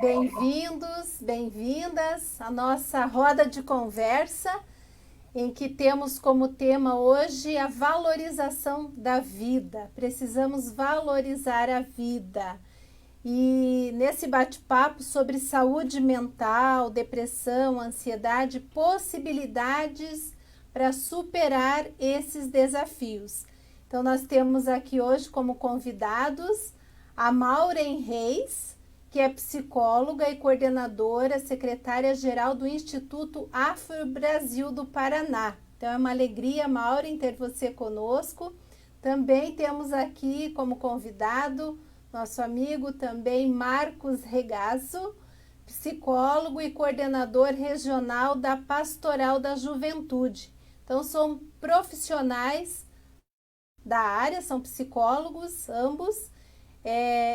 Bem-vindos, bem-vindas à nossa roda de conversa, em que temos como tema hoje a valorização da vida. Precisamos valorizar a vida. E nesse bate-papo sobre saúde mental, depressão, ansiedade, possibilidades para superar esses desafios. Então, nós temos aqui hoje como convidados a Maureen Reis, que é psicóloga e coordenadora, secretária-geral do Instituto Afro-Brasil do Paraná. Então, é uma alegria, Maureen, ter você conosco. Também temos aqui como convidado nosso amigo também Marcos Regazzo, psicólogo e coordenador regional da Pastoral da Juventude. Então, são profissionais da área, são psicólogos ambos.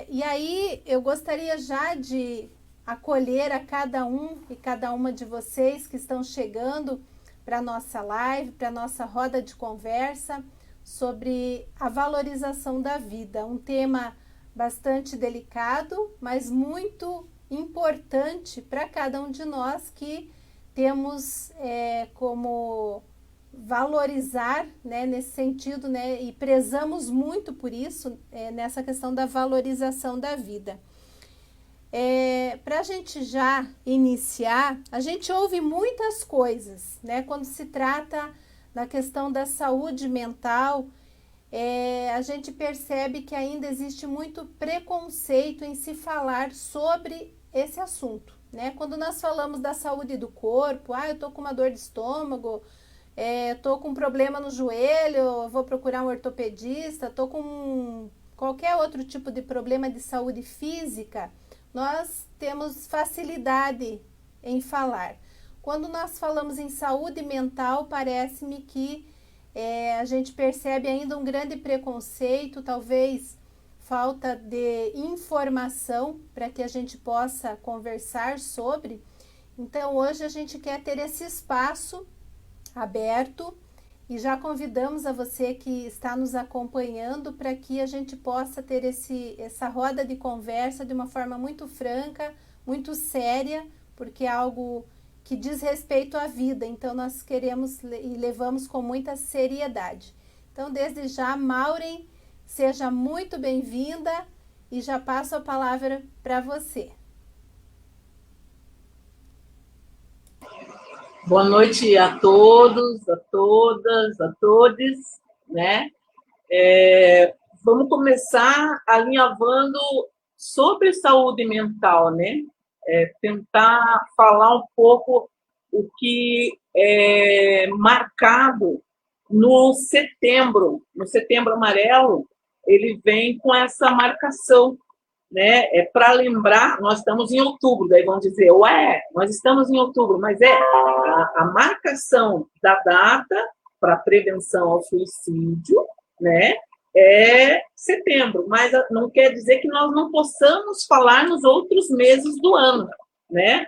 E aí eu gostaria já de acolher a cada um e cada uma de vocês que estão chegando para a nossa live, para a nossa roda de conversa sobre a valorização da vida, um tema bastante delicado, mas muito importante para cada um de nós que temos como valorizar, né, nesse sentido, né, e prezamos muito por isso, nessa questão da valorização da vida. Para a gente já iniciar, a gente ouve muitas coisas, né, quando se trata da questão da saúde mental. A gente percebe que ainda existe muito preconceito em se falar sobre esse assunto, né? Quando nós falamos da saúde do corpo, eu tô com uma dor de estômago, tô com um problema no joelho, vou procurar um ortopedista, tô com qualquer outro tipo de problema de saúde física, nós temos facilidade em falar. Quando nós falamos em saúde mental, parece-me que a gente percebe ainda um grande preconceito, talvez falta de informação para que a gente possa conversar sobre. Então, hoje a gente quer ter esse espaço aberto e já convidamos a você que está nos acompanhando para que a gente possa ter essa roda de conversa de uma forma muito franca, muito séria, porque é algo que diz respeito à vida, então nós queremos e levamos com muita seriedade. Então, desde já, Maureen, seja muito bem-vinda e já passo a palavra para você. Boa noite a todos, a todas, a todes, né? Vamos começar alinhavando sobre saúde mental, né? Tentar falar um pouco o que é marcado no Setembro Amarelo. Ele vem com essa marcação, né? Para lembrar, nós estamos em outubro, daí vão dizer, nós estamos em outubro, mas a marcação da data para prevenção ao suicídio, né? É setembro, mas não quer dizer que nós não possamos falar nos outros meses do ano, né?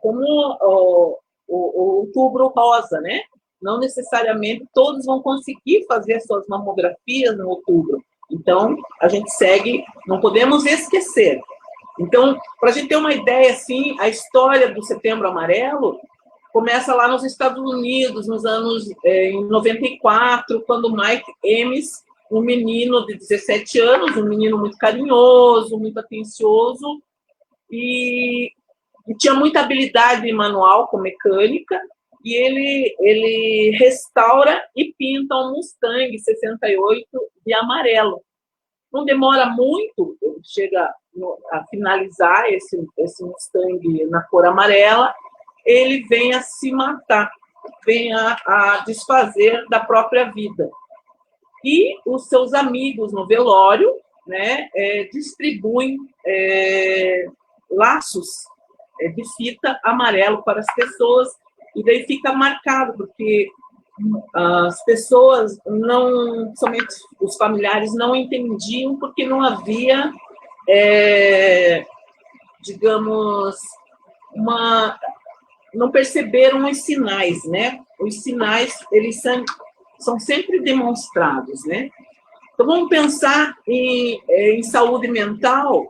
Como o outubro rosa, né? Não necessariamente todos vão conseguir fazer suas mamografias no outubro. Então, a gente segue, não podemos esquecer. Então, para a gente ter uma ideia, assim, a história do Setembro Amarelo começa lá nos Estados Unidos, nos anos em 94, quando Mike Emes, um menino de 17 anos, um menino muito carinhoso, muito atencioso, e tinha muita habilidade manual com mecânica, e ele restaura e pinta um Mustang 68 de amarelo. Não demora muito, ele chega a finalizar esse Mustang na cor amarela, ele vem a se matar, vem a desfazer da própria vida. E os seus amigos no velório, né, distribuem laços de fita amarelo para as pessoas, e daí fica marcado, porque as pessoas não, somente os familiares não entendiam, porque não havia, digamos, não perceberam os sinais, né? Os sinais, eles são sempre demonstrados, né? Então, vamos pensar em saúde mental,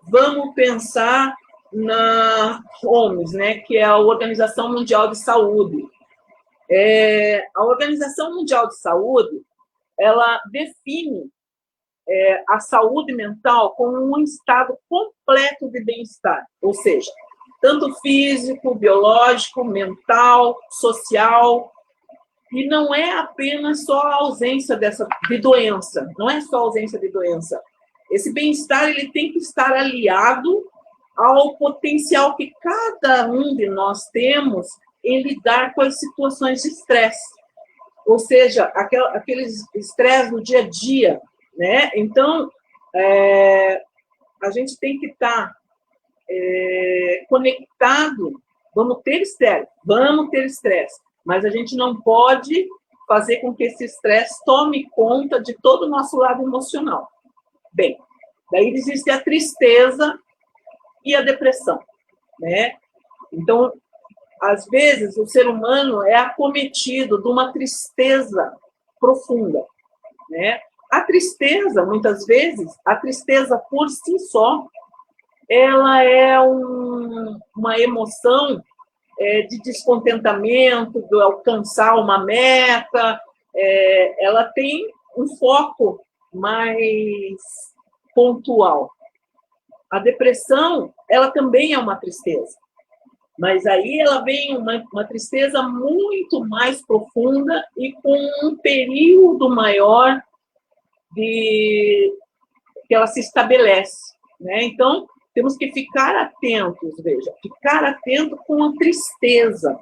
vamos pensar na OMS, né, que é a Organização Mundial de Saúde. A Organização Mundial de Saúde, ela define a saúde mental como um estado completo de bem-estar, ou seja, tanto físico, biológico, mental, social, e não é apenas só a ausência de doença, não é só a ausência de doença. Esse bem-estar ele tem que estar aliado ao potencial que cada um de nós temos em lidar com as situações de estresse, ou seja, aqueles estresse no dia a dia, né? Então, a gente tem que estar conectado. Vamos ter estresse, mas a gente não pode fazer com que esse estresse tome conta de todo o nosso lado emocional. Bem, daí existe a tristeza e a depressão, né? Então, às vezes, o ser humano é acometido de uma tristeza profunda, né? A tristeza, muitas vezes, a tristeza por si só, ela é uma emoção de descontentamento, de alcançar uma meta, ela tem um foco mais pontual. A depressão, ela também é uma tristeza, mas aí ela vem uma tristeza muito mais profunda e com um período maior que ela se estabelece, né? Então, temos que ficar atentos, veja, ficar atento com a tristeza,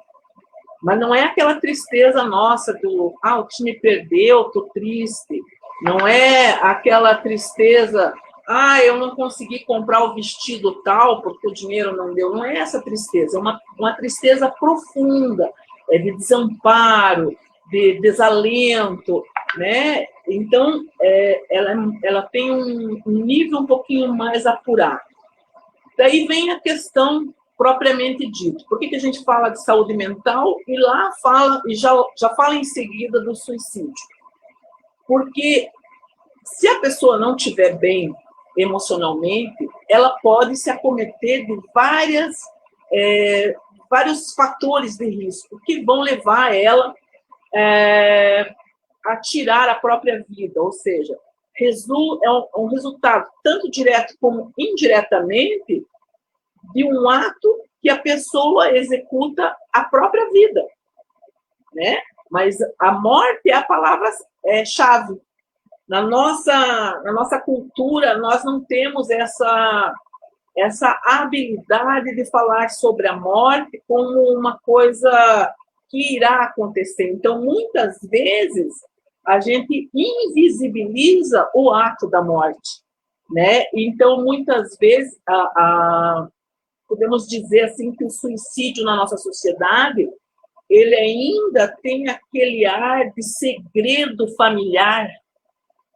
mas não é aquela tristeza nossa do, o time perdeu, estou triste, não é aquela tristeza, eu não consegui comprar o vestido tal porque o dinheiro não deu, não é essa tristeza, é uma tristeza profunda, de desamparo, de desalento, né? Então, ela tem um nível um pouquinho mais apurado. Daí vem a questão propriamente dita. Por que a gente fala de saúde mental e lá fala, e já fala em seguida do suicídio? Porque se a pessoa não estiver bem emocionalmente, ela pode se acometer de vários fatores de risco que vão levar ela a tirar a própria vida, ou seja, é um resultado, tanto direto como indiretamente, de um ato que a pessoa executa a própria vida, né? Mas a morte é a palavra-chave. Na nossa cultura, nós não temos essa habilidade de falar sobre a morte como uma coisa que irá acontecer. Então, muitas vezes, a gente invisibiliza o ato da morte, né? Então, muitas vezes, podemos dizer assim que o suicídio na nossa sociedade, ele ainda tem aquele ar de segredo familiar,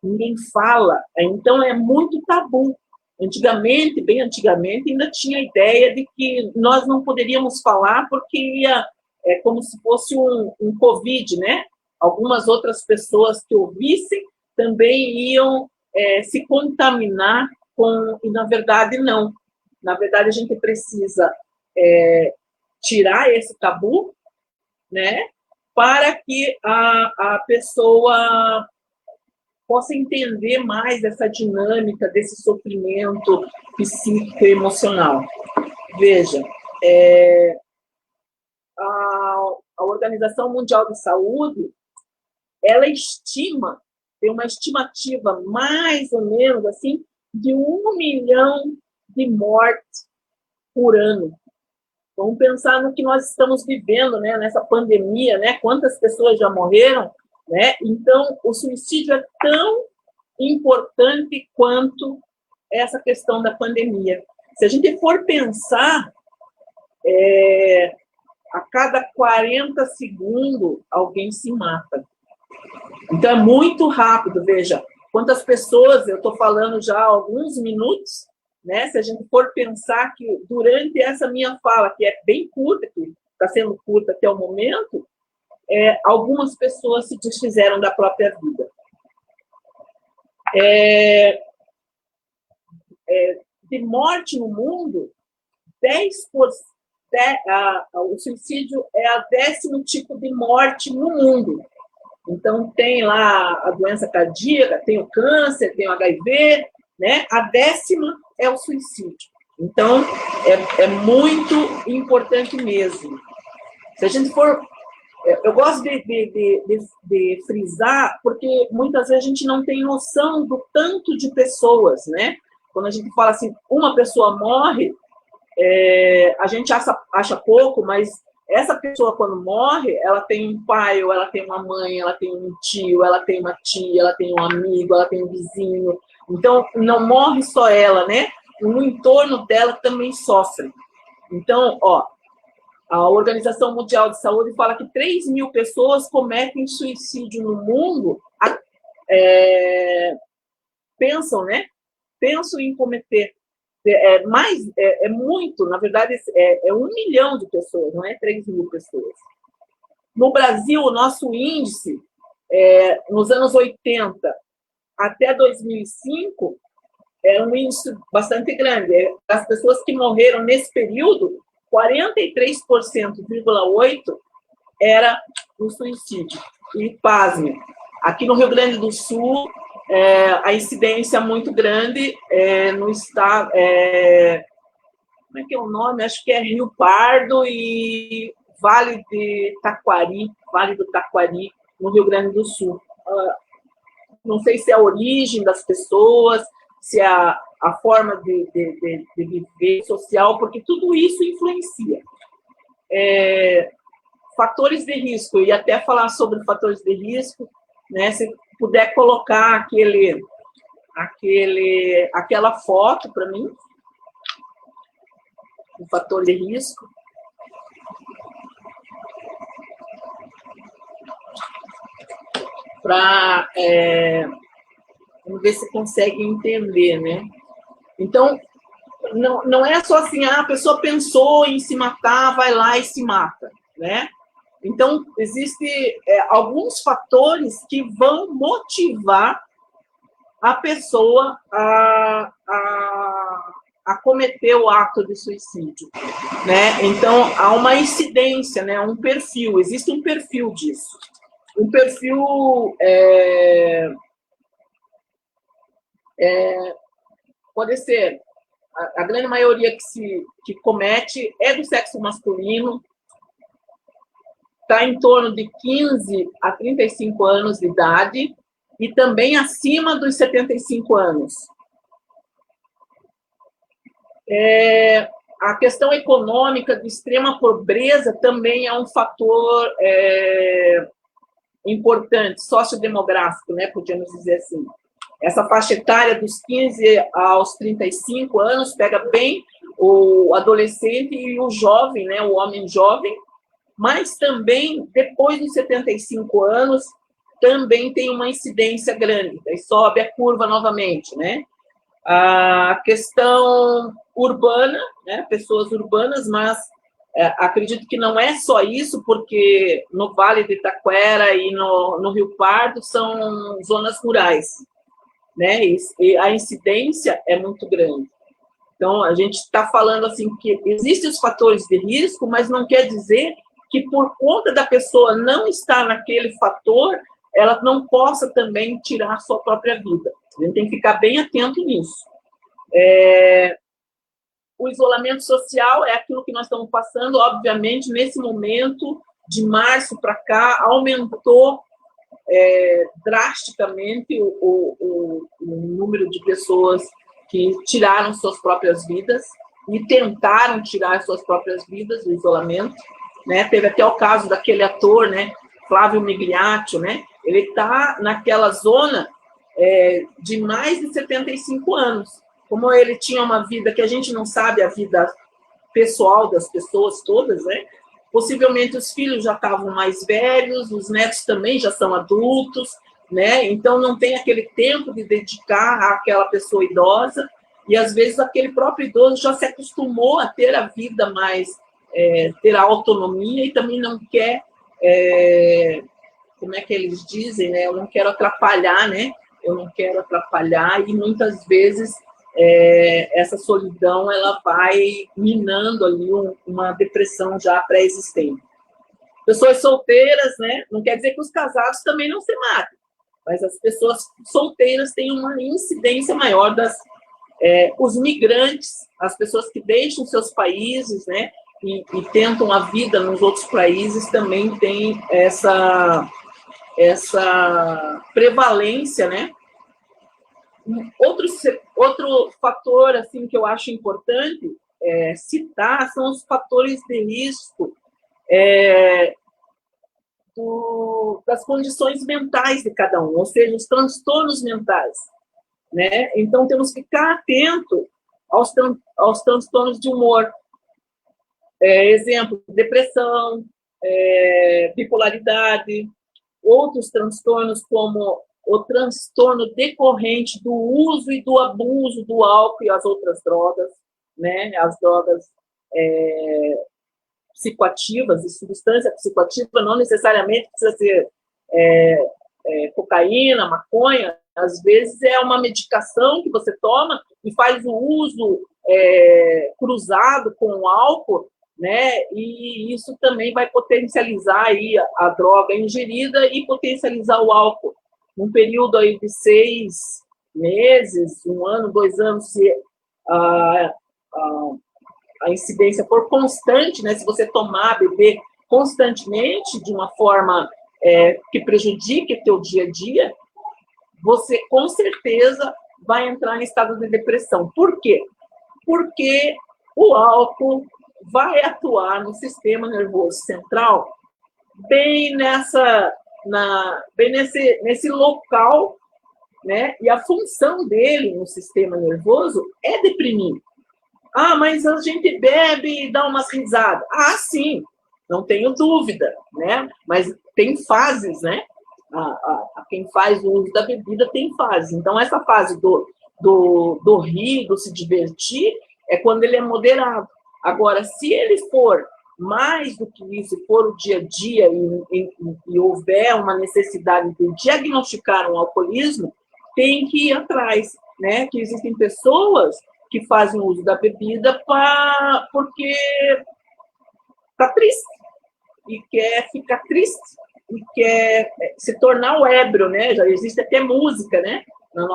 ninguém fala, então é muito tabu. Antigamente, bem antigamente, ainda tinha a ideia de que nós não poderíamos falar porque é como se fosse um Covid, né? Algumas outras pessoas que ouvissem também iam se contaminar e na verdade não. Na verdade, a gente precisa tirar esse tabu, né? Para que a pessoa possa entender mais essa dinâmica desse sofrimento psíquico e emocional. Veja, a Organização Mundial de Saúde, ela tem uma estimativa mais ou menos assim, de 1 milhão de mortes por ano. Vamos pensar no que nós estamos vivendo, né, nessa pandemia, né, quantas pessoas já morreram, né? Então, o suicídio é tão importante quanto essa questão da pandemia. Se a gente for pensar, a cada 40 segundos alguém se mata. Então, é muito rápido, veja, quantas pessoas, eu estou falando já há alguns minutos, né? Se a gente for pensar que durante essa minha fala, que é bem curta, que está sendo curta até o momento, algumas pessoas se desfizeram da própria vida. De morte no mundo, o suicídio é a 10º tipo de morte no mundo. Então, tem lá a doença cardíaca, tem o câncer, tem o HIV, né? A 10ª é o suicídio. Então, é muito importante mesmo. Se a gente for... Eu gosto de frisar, porque muitas vezes a gente não tem noção do tanto de pessoas, né? Quando a gente fala assim, uma pessoa morre, a gente acha pouco, mas essa pessoa, quando morre, ela tem um pai, ou ela tem uma mãe, ela tem um tio, ela tem uma tia, ela tem um amigo, ela tem um vizinho. Então, não morre só ela, né? O entorno dela também sofre. Então, a Organização Mundial de Saúde fala que 3.000 pessoas cometem suicídio no mundo, pensam, né? Pensam em cometer. É muito, na verdade, 1 milhão de pessoas, não é 3.000 pessoas. No Brasil, o nosso índice, nos anos 80 até 2005, é um índice bastante grande. As pessoas que morreram nesse período, 43,8% era o suicídio. E, pasme, aqui no Rio Grande do Sul, a incidência é muito grande no estado... como é que é o nome? Acho que é Rio Pardo e Vale do Taquari, no Rio Grande do Sul. Não sei se é a origem das pessoas, se é a forma de viver social, porque tudo isso influencia. Fatores de risco, e até falar sobre fatores de risco, né, se puder colocar aquela foto para mim, o fator de risco. Vamos ver se consegue entender, né? Então, não é só assim, a pessoa pensou em se matar, vai lá e se mata, né? Então, existem alguns fatores que vão motivar a pessoa a cometer o ato de suicídio, né? Então, há uma incidência, né? Um perfil, existe um perfil disso. Um perfil pode ser, a grande maioria que comete é do sexo masculino, está em torno de 15 a 35 anos de idade e também acima dos 75 anos. A questão econômica de extrema pobreza também é um fator importante, sociodemográfico, né, podemos dizer assim. Essa faixa etária dos 15 aos 35 anos pega bem o adolescente e o jovem, né, o homem jovem, mas também, depois dos 75 anos, também tem uma incidência grande, aí sobe a curva novamente, né? A questão urbana, né, pessoas urbanas, mas acredito que não é só isso, porque no Vale do Taquara e no Rio Pardo são zonas rurais, né, e a incidência é muito grande. Então, a gente está falando assim que existem os fatores de risco, mas não quer dizer que por conta da pessoa não estar naquele fator, ela não possa também tirar sua própria vida. A gente tem que ficar bem atento nisso. O isolamento social é aquilo que nós estamos passando, obviamente, nesse momento, de março para cá, aumentou drasticamente o número de pessoas que tiraram suas próprias vidas e tentaram tirar suas próprias vidas do isolamento, né? Teve até o caso daquele ator, né, Flávio Migliaccio, né? Ele está naquela zona de mais de 75 anos. Como ele tinha uma vida que a gente não sabe a vida pessoal das pessoas todas, né? Possivelmente os filhos já estavam mais velhos, os netos também já são adultos, né? Então não tem aquele tempo de dedicar àquela pessoa idosa, e às vezes aquele próprio idoso já se acostumou a ter a vida mais, ter a autonomia e também não quer, como é que eles dizem, né? Eu não quero atrapalhar, né? Eu não quero atrapalhar, e muitas vezes essa solidão ela vai minando ali uma depressão já pré-existente. Pessoas solteiras, né? Não quer dizer que os casados também não se matem, mas as pessoas solteiras têm uma incidência maior os migrantes, as pessoas que deixam seus países, né? E tentam a vida nos outros países também têm essa prevalência, né? Outro fator assim que eu acho importante citar são os fatores de risco das condições mentais de cada um, ou seja, os transtornos mentais, né? Então temos que ficar atento aos transtornos de humor. Exemplo, depressão, bipolaridade, outros transtornos como o transtorno decorrente do uso e do abuso do álcool e as outras drogas, né? As drogas psicoativas, e substância psicoativa não necessariamente precisa ser cocaína, maconha, às vezes é uma medicação que você toma e faz o uso cruzado com o álcool, né? E isso também vai potencializar aí a droga ingerida e potencializar o álcool. Num período aí de 6 meses, 1 ano, 2 anos, se a incidência for constante, né? Se você tomar, beber constantemente, de uma forma que prejudique o teu dia a dia, você com certeza vai entrar em estado de depressão. Por quê? Porque o álcool vai atuar no sistema nervoso central bem nesse local, né? E a função dele no sistema nervoso é deprimir. Ah, mas a gente bebe e dá umas risadas. Ah, sim, não tenho dúvida, né? Mas tem fases, né? Quem faz o uso da bebida tem fases. Então, essa fase do rir, do se divertir, é quando ele é moderado. Agora, se ele for mais do que isso, for o dia a dia e houver uma necessidade de diagnosticar um alcoolismo, tem que ir atrás, né? Que existem pessoas que fazem uso da bebida porque está triste e quer ficar triste e quer se tornar o ébrio, né? Já existe até música, né? Na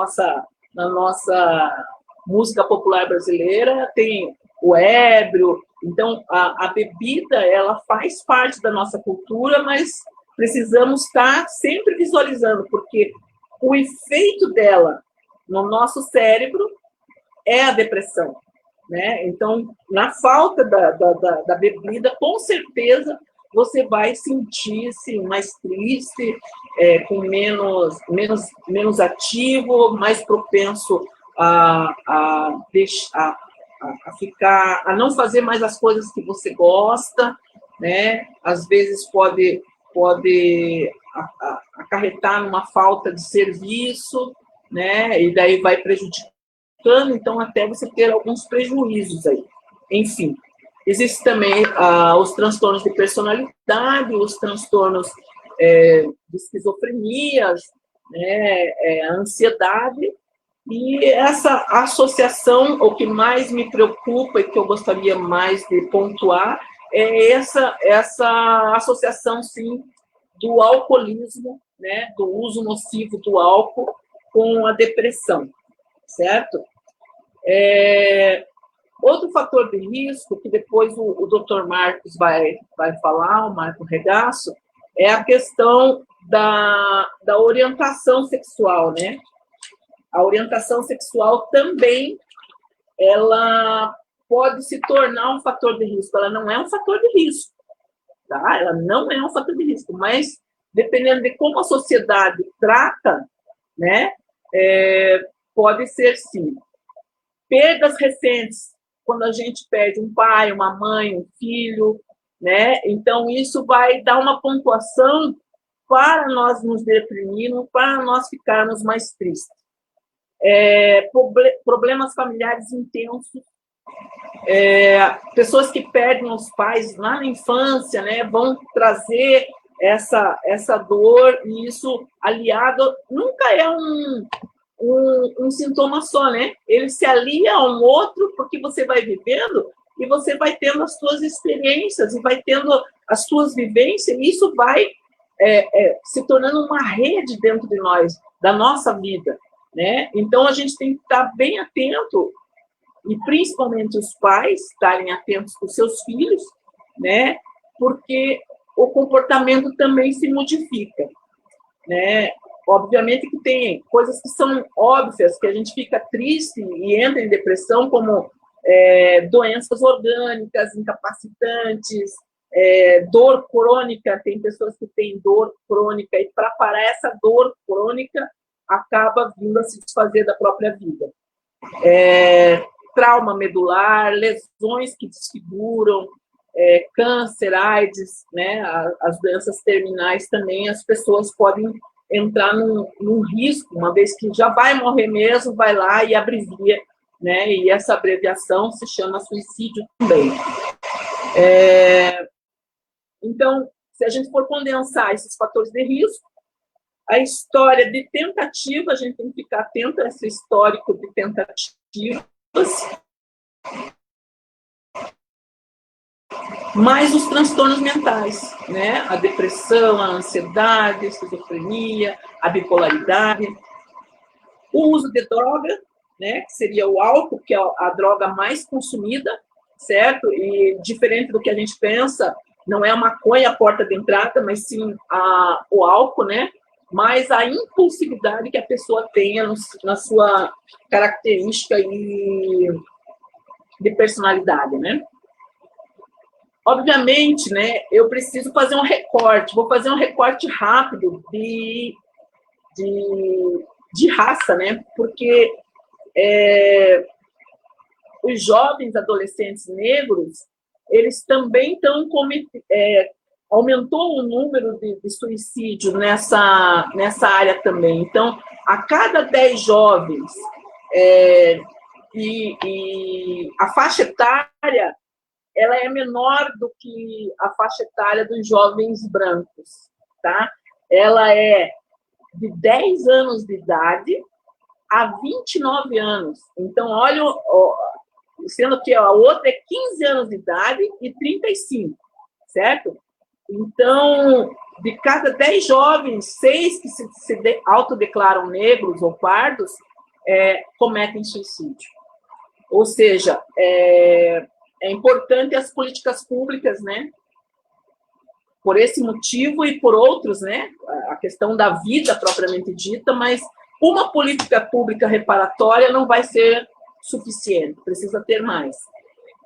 nossa música popular brasileira tem o ébrio. Então, a bebida, ela faz parte da nossa cultura, mas precisamos estar sempre visualizando, porque o efeito dela no nosso cérebro é a depressão, né? Então, na falta da bebida, com certeza, você vai sentir-se mais triste, com menos ativo, mais propenso a não fazer mais as coisas que você gosta, né? Às vezes pode acarretar numa falta de serviço, né? E daí vai prejudicando, então até você ter alguns prejuízos aí. Enfim, existem também os transtornos de personalidade, os transtornos de esquizofrenia, né? A ansiedade. E essa associação, o que mais me preocupa e que eu gostaria mais de pontuar, é essa associação, sim, do alcoolismo, né, do uso nocivo do álcool com a depressão, certo? Outro fator de risco, que depois o Dr. Marcos vai falar, o Marco Regaço, é a questão da orientação sexual, né? A orientação sexual também, ela pode se tornar um fator de risco. Ela não é um fator de risco, tá? Ela não é um fator de risco, mas dependendo de como a sociedade trata, né, pode ser sim. Perdas recentes, quando a gente perde um pai, uma mãe, um filho, né? Então isso vai dar uma pontuação para nós nos deprimirmos, para nós ficarmos mais tristes. Problemas familiares intensos, pessoas que perdem os pais lá na infância, né, vão trazer essa dor, e isso aliado nunca é um sintoma só, né? Ele se alia a um outro, porque você vai vivendo e você vai tendo as suas experiências e vai tendo as suas vivências, e isso vai se tornando uma rede dentro de nós, da nossa vida, né? Então, a gente tem que estar bem atento, e principalmente os pais estarem atentos com os seus filhos, né? Porque o comportamento também se modifica, né? Obviamente que tem coisas que são óbvias, que a gente fica triste e entra em depressão, como doenças orgânicas, incapacitantes, dor crônica. Tem pessoas que têm dor crônica, e para parar essa dor crônica, acaba vindo a se desfazer da própria vida. Trauma medular, lesões que desfiguram, câncer, AIDS, né? As doenças terminais também, as pessoas podem entrar num risco, uma vez que já vai morrer mesmo, vai lá e abrevia, né? E essa abreviação se chama suicídio também. Então, se a gente for condensar esses fatores de risco, a história de tentativa, a gente tem que ficar atento a esse histórico de tentativas, mais os transtornos mentais, né? A depressão, a ansiedade, a esquizofrenia, a bipolaridade, o uso de droga, né? Que seria o álcool, que é a droga mais consumida, certo? E diferente do que a gente pensa, não é a maconha a porta de entrada, mas sim o álcool, né? Mas a impulsividade que a pessoa tenha na sua característica de personalidade, né? Obviamente, né, eu preciso fazer um recorte, vou fazer um recorte rápido de raça, né, porque os jovens adolescentes negros, eles também estão aumentou o número de suicídio nessa área também. Então, a cada 10 jovens, e a faixa etária, ela é menor do que a faixa etária dos jovens brancos, tá? Ela é de 10 anos de idade a 29 anos. Então, olha, sendo que a outra é 15 anos de idade e 35, certo? Então, de cada 10 jovens, 6 que se autodeclaram negros ou pardos cometem suicídio. Ou seja, é importante as políticas públicas, né? Por esse motivo e por outros, né? A questão da vida propriamente dita, mas uma política pública reparatória não vai ser suficiente, precisa ter mais.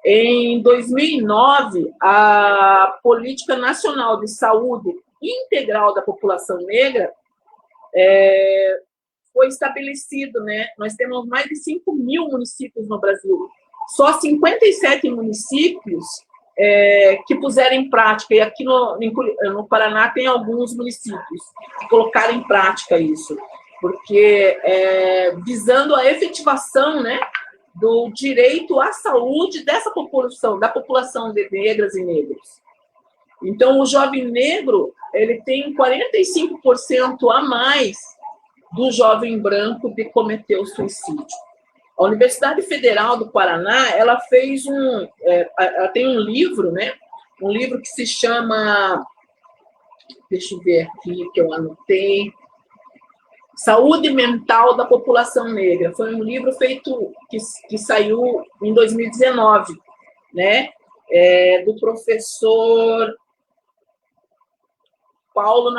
Em 2009, a Política Nacional de Saúde Integral da População Negra foi estabelecido, né? Nós temos mais de 5.000 municípios no Brasil. Só 57 municípios que puseram em prática, e aqui no Paraná tem alguns municípios que colocaram em prática isso, porque visando a efetivação, né, do direito à saúde dessa população, da população de negras e negros. Então, o jovem negro, ele tem 45% a mais do jovem branco de cometer o suicídio. A Universidade Federal do Paraná, ela fez ela tem um livro, né? Um livro que se chama, deixa eu ver aqui que eu anotei, Saúde Mental da População Negra. Foi um livro feito, que saiu em 2019, né? Do professor Paulo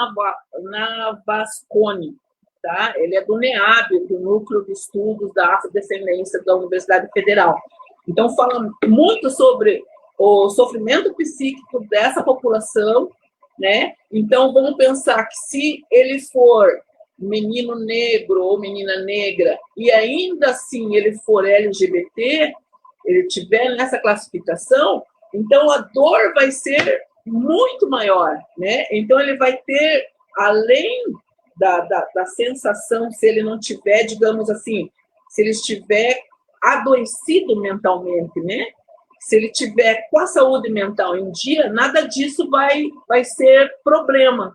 Navasconi. Tá? Ele é do NEAB, do Núcleo de Estudos da Afrodescendência da Universidade Federal. Então, fala muito sobre o sofrimento psíquico dessa população, né? Então, vamos pensar que se ele for menino negro ou menina negra, e ainda assim ele for LGBT, ele tiver nessa classificação, então a dor vai ser muito maior, né? Então, ele vai ter, além da sensação, se ele não tiver, digamos assim, se ele estiver adoecido mentalmente, né? Se ele tiver com a saúde mental em dia, nada disso vai ser problema.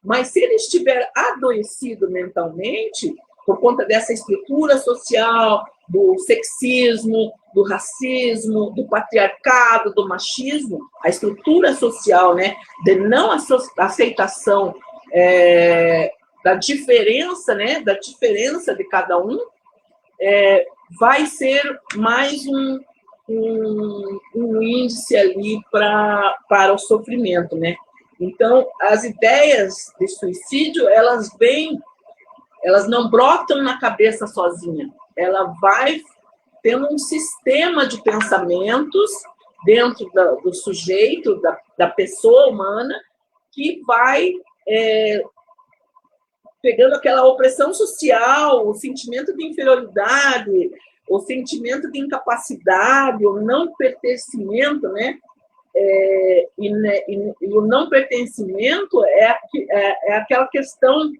Mas se ele estiver adoecido mentalmente, por conta dessa estrutura social, do sexismo, do racismo, do patriarcado, do machismo, a estrutura social, né, de não aceitação da diferença, né, da diferença de cada um, vai ser mais um índice ali para o sofrimento, né? Então, as ideias de suicídio, elas não brotam na cabeça sozinha, ela vai tendo um sistema de pensamentos dentro do sujeito, da pessoa humana, que vai pegando aquela opressão social, o sentimento de inferioridade, o sentimento de incapacidade, o não pertencimento, né? E o não pertencimento é aquela questão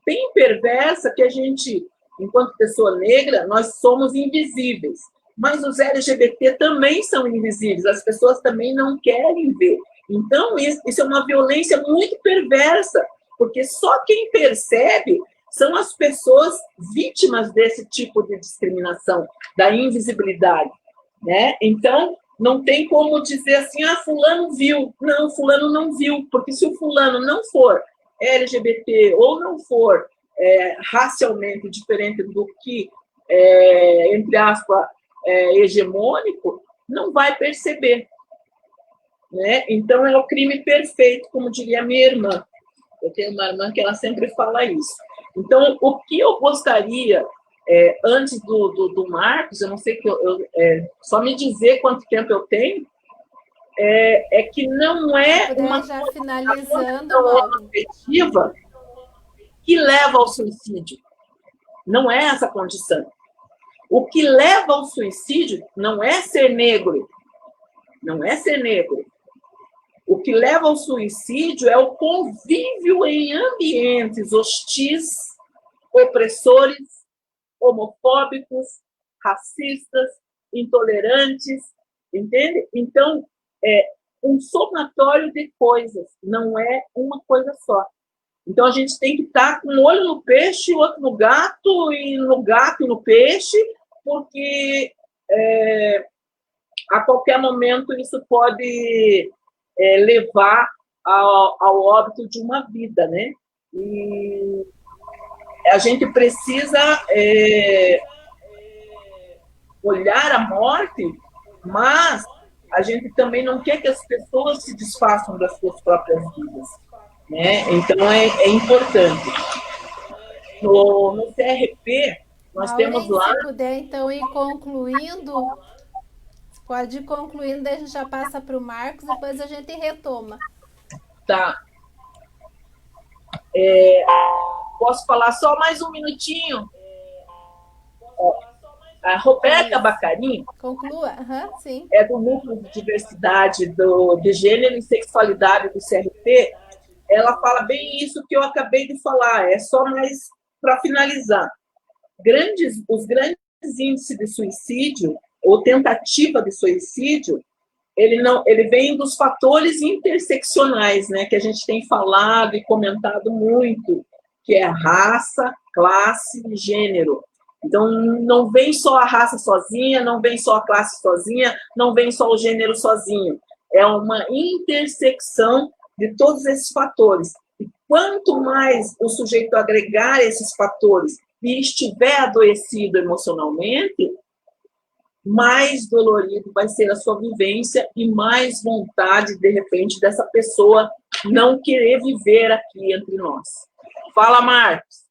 bem perversa que a gente, enquanto pessoa negra, nós somos invisíveis. Mas os LGBT também são invisíveis, as pessoas também não querem ver. Então, isso é uma violência muito perversa, porque só quem percebe são as pessoas vítimas desse tipo de discriminação, da invisibilidade, né? Então, não tem como dizer assim, fulano viu. Não, fulano não viu, porque se o fulano não for LGBT ou não for racialmente diferente do que, entre aspas, hegemônico, não vai perceber, né? Então, é o crime perfeito, como diria minha irmã. Eu tenho uma irmã que ela sempre fala isso. Então, o que eu gostaria, antes do Marcos, eu não sei, só me dizer quanto tempo eu tenho, é que não é uma já finalizando, afetiva que leva ao suicídio. Não é essa condição. O que leva ao suicídio não é ser negro. Não é ser negro. O que leva ao suicídio é o convívio em ambientes hostis, opressores, homofóbicos, racistas, intolerantes, entende? Então, é um somatório de coisas, não é uma coisa só. Então, a gente tem que estar com um olho no peixe, outro no gato, e no gato e no peixe, porque a qualquer momento isso pode levar ao óbito de uma vida, né? E a gente precisa olhar a morte, mas a gente também não quer que as pessoas se desfaçam das suas próprias vidas, né? Então, é importante. No CRP, nós temos lá... Se puder, então, ir concluindo, pode ir concluindo, daí a gente já passa para o Marcos, depois a gente retoma. Tá. Posso falar só mais um minutinho? A Roberta Bacarin, conclua, sim. É do Núcleo de Diversidade de Gênero e Sexualidade do CRP. Ela fala bem isso que eu acabei de falar, é só mais para finalizar. Os grandes índices de suicídio, ou tentativa de suicídio, ele vem dos fatores interseccionais, né, que a gente tem falado e comentado muito, que é raça, classe e gênero. Então, não vem só a raça sozinha, não vem só a classe sozinha, não vem só o gênero sozinho. É uma intersecção de todos esses fatores. E quanto mais o sujeito agregar esses fatores e estiver adoecido emocionalmente, mais dolorido vai ser a sua vivência e mais vontade, de repente, dessa pessoa não querer viver aqui entre nós. Fala, Marcos.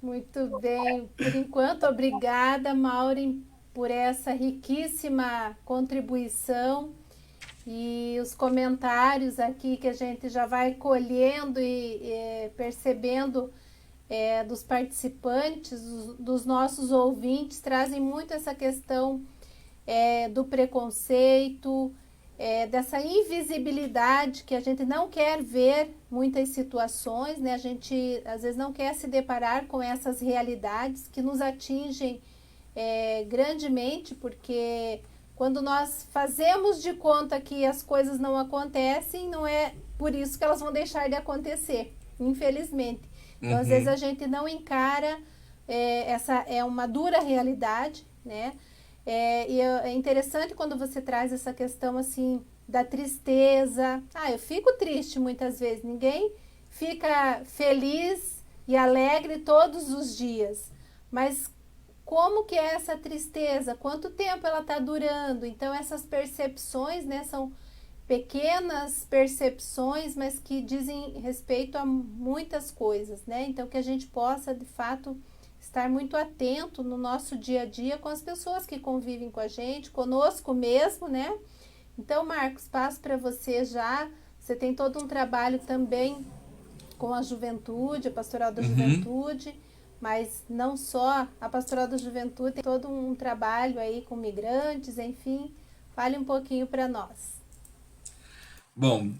Muito bem. Por enquanto, obrigada, Maureen, por essa riquíssima contribuição e os comentários aqui que a gente já vai colhendo e percebendo dos participantes, dos nossos ouvintes, trazem muito essa questão do preconceito, dessa invisibilidade que a gente não quer ver muitas situações, né? A gente às vezes não quer se deparar com essas realidades que nos atingem grandemente, porque quando nós fazemos de conta que as coisas não acontecem, não é por isso que elas vão deixar de acontecer. infelizmente. Então, às vezes a gente não encara, essa é uma dura realidade, né? E é interessante quando você traz essa questão assim da tristeza. Eu fico triste muitas vezes. Ninguém fica feliz e alegre todos os dias. Mas como que é essa tristeza? Quanto tempo ela está durando? Então essas percepções, né, são pequenas percepções, mas que dizem respeito a muitas coisas, né? Então que a gente possa, de fato, estar muito atento no nosso dia a dia com as pessoas que convivem com a gente, conosco mesmo, né? Então, Marcos, passo para você já. Você tem todo um trabalho também com a juventude, a Pastoral da Juventude, mas não só a Pastoral da Juventude, tem todo um trabalho aí com migrantes, enfim. Fale um pouquinho para nós. Bom,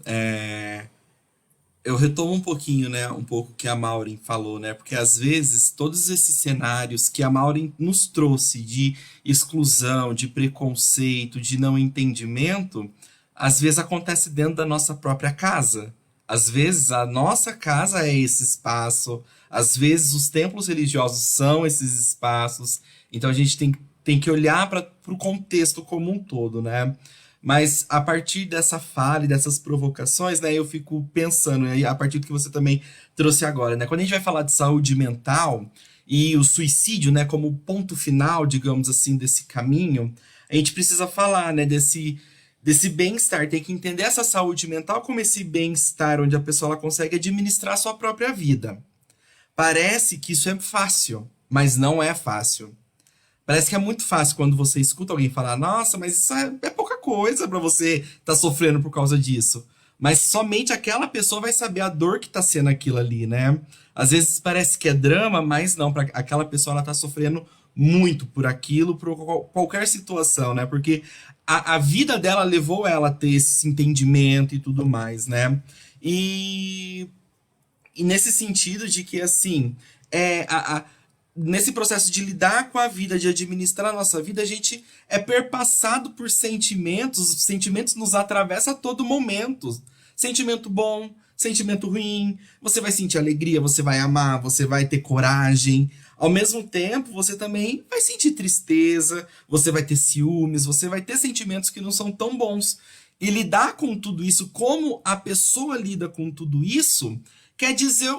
eu retomo um pouquinho, né, um pouco que a Maureen falou, né, porque às vezes todos esses cenários que a Maureen nos trouxe de exclusão, de preconceito, de não entendimento, às vezes acontece dentro da nossa própria casa. Às vezes a nossa casa é esse espaço, às vezes os templos religiosos são esses espaços, então a gente tem que olhar para o contexto como um todo, né? Mas a partir dessa fala e dessas provocações, né, eu fico pensando, né, a partir do que você também trouxe agora, né, quando a gente vai falar de saúde mental e o suicídio, né, como ponto final, digamos assim, desse caminho, a gente precisa falar, né, desse bem-estar, tem que entender essa saúde mental como esse bem-estar onde a pessoa ela consegue administrar a sua própria vida. Parece que isso é fácil, mas não é fácil. Parece que é muito fácil quando você escuta alguém falar, nossa, mas isso é pouca coisa pra você estar sofrendo por causa disso. Mas somente aquela pessoa vai saber a dor que tá sendo aquilo ali, né? Às vezes parece que é drama, mas não, para aquela pessoa ela tá sofrendo muito por aquilo, por qualquer situação, né? Porque a vida dela levou ela a ter esse entendimento e tudo mais, né? E nesse sentido de que, assim, nesse processo de lidar com a vida, de administrar a nossa vida, a gente é perpassado por sentimentos, os sentimentos nos atravessam a todo momento. Sentimento bom, sentimento ruim, você vai sentir alegria, você vai amar, você vai ter coragem. Ao mesmo tempo, você também vai sentir tristeza, você vai ter ciúmes, você vai ter sentimentos que não são tão bons. E lidar com tudo isso, como a pessoa lida com tudo isso, quer dizer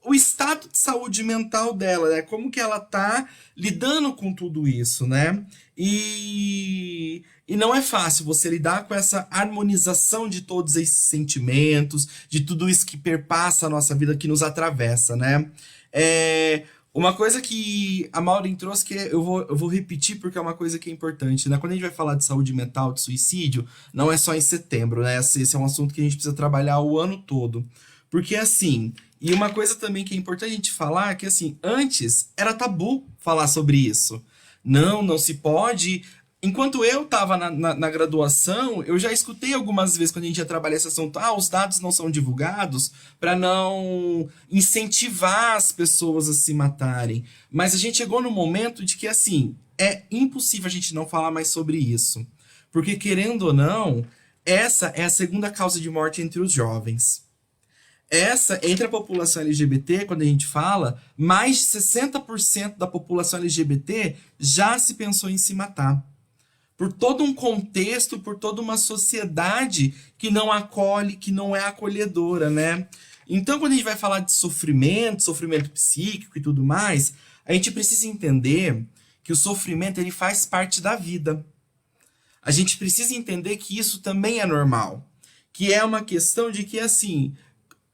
o estado de saúde mental dela, né? Como que ela tá lidando com tudo isso, né? E não é fácil você lidar com essa harmonização de todos esses sentimentos, de tudo isso que perpassa a nossa vida, que nos atravessa, né? Uma coisa que a Maureen trouxe, que eu vou repetir porque é uma coisa que é importante, né? Quando a gente vai falar de saúde mental, de suicídio, não é só em setembro, né? Esse é um assunto que a gente precisa trabalhar o ano todo. Porque, assim, e uma coisa também que é importante a gente falar, é que, assim, antes era tabu falar sobre isso. Não se pode. Enquanto eu estava na graduação, eu já escutei algumas vezes quando a gente ia trabalhar esse assunto, os dados não são divulgados para não incentivar as pessoas a se matarem. Mas a gente chegou no momento de que, assim, é impossível a gente não falar mais sobre isso. Porque, querendo ou não, essa é a segunda causa de morte entre os jovens. Essa, entre a população LGBT, quando a gente fala, mais de 60% da população LGBT já se pensou em se matar. Por todo um contexto, por toda uma sociedade que não acolhe, que não é acolhedora, né? Então, quando a gente vai falar de sofrimento psíquico e tudo mais, a gente precisa entender que o sofrimento ele faz parte da vida. A gente precisa entender que isso também é normal. Que é uma questão de que, assim,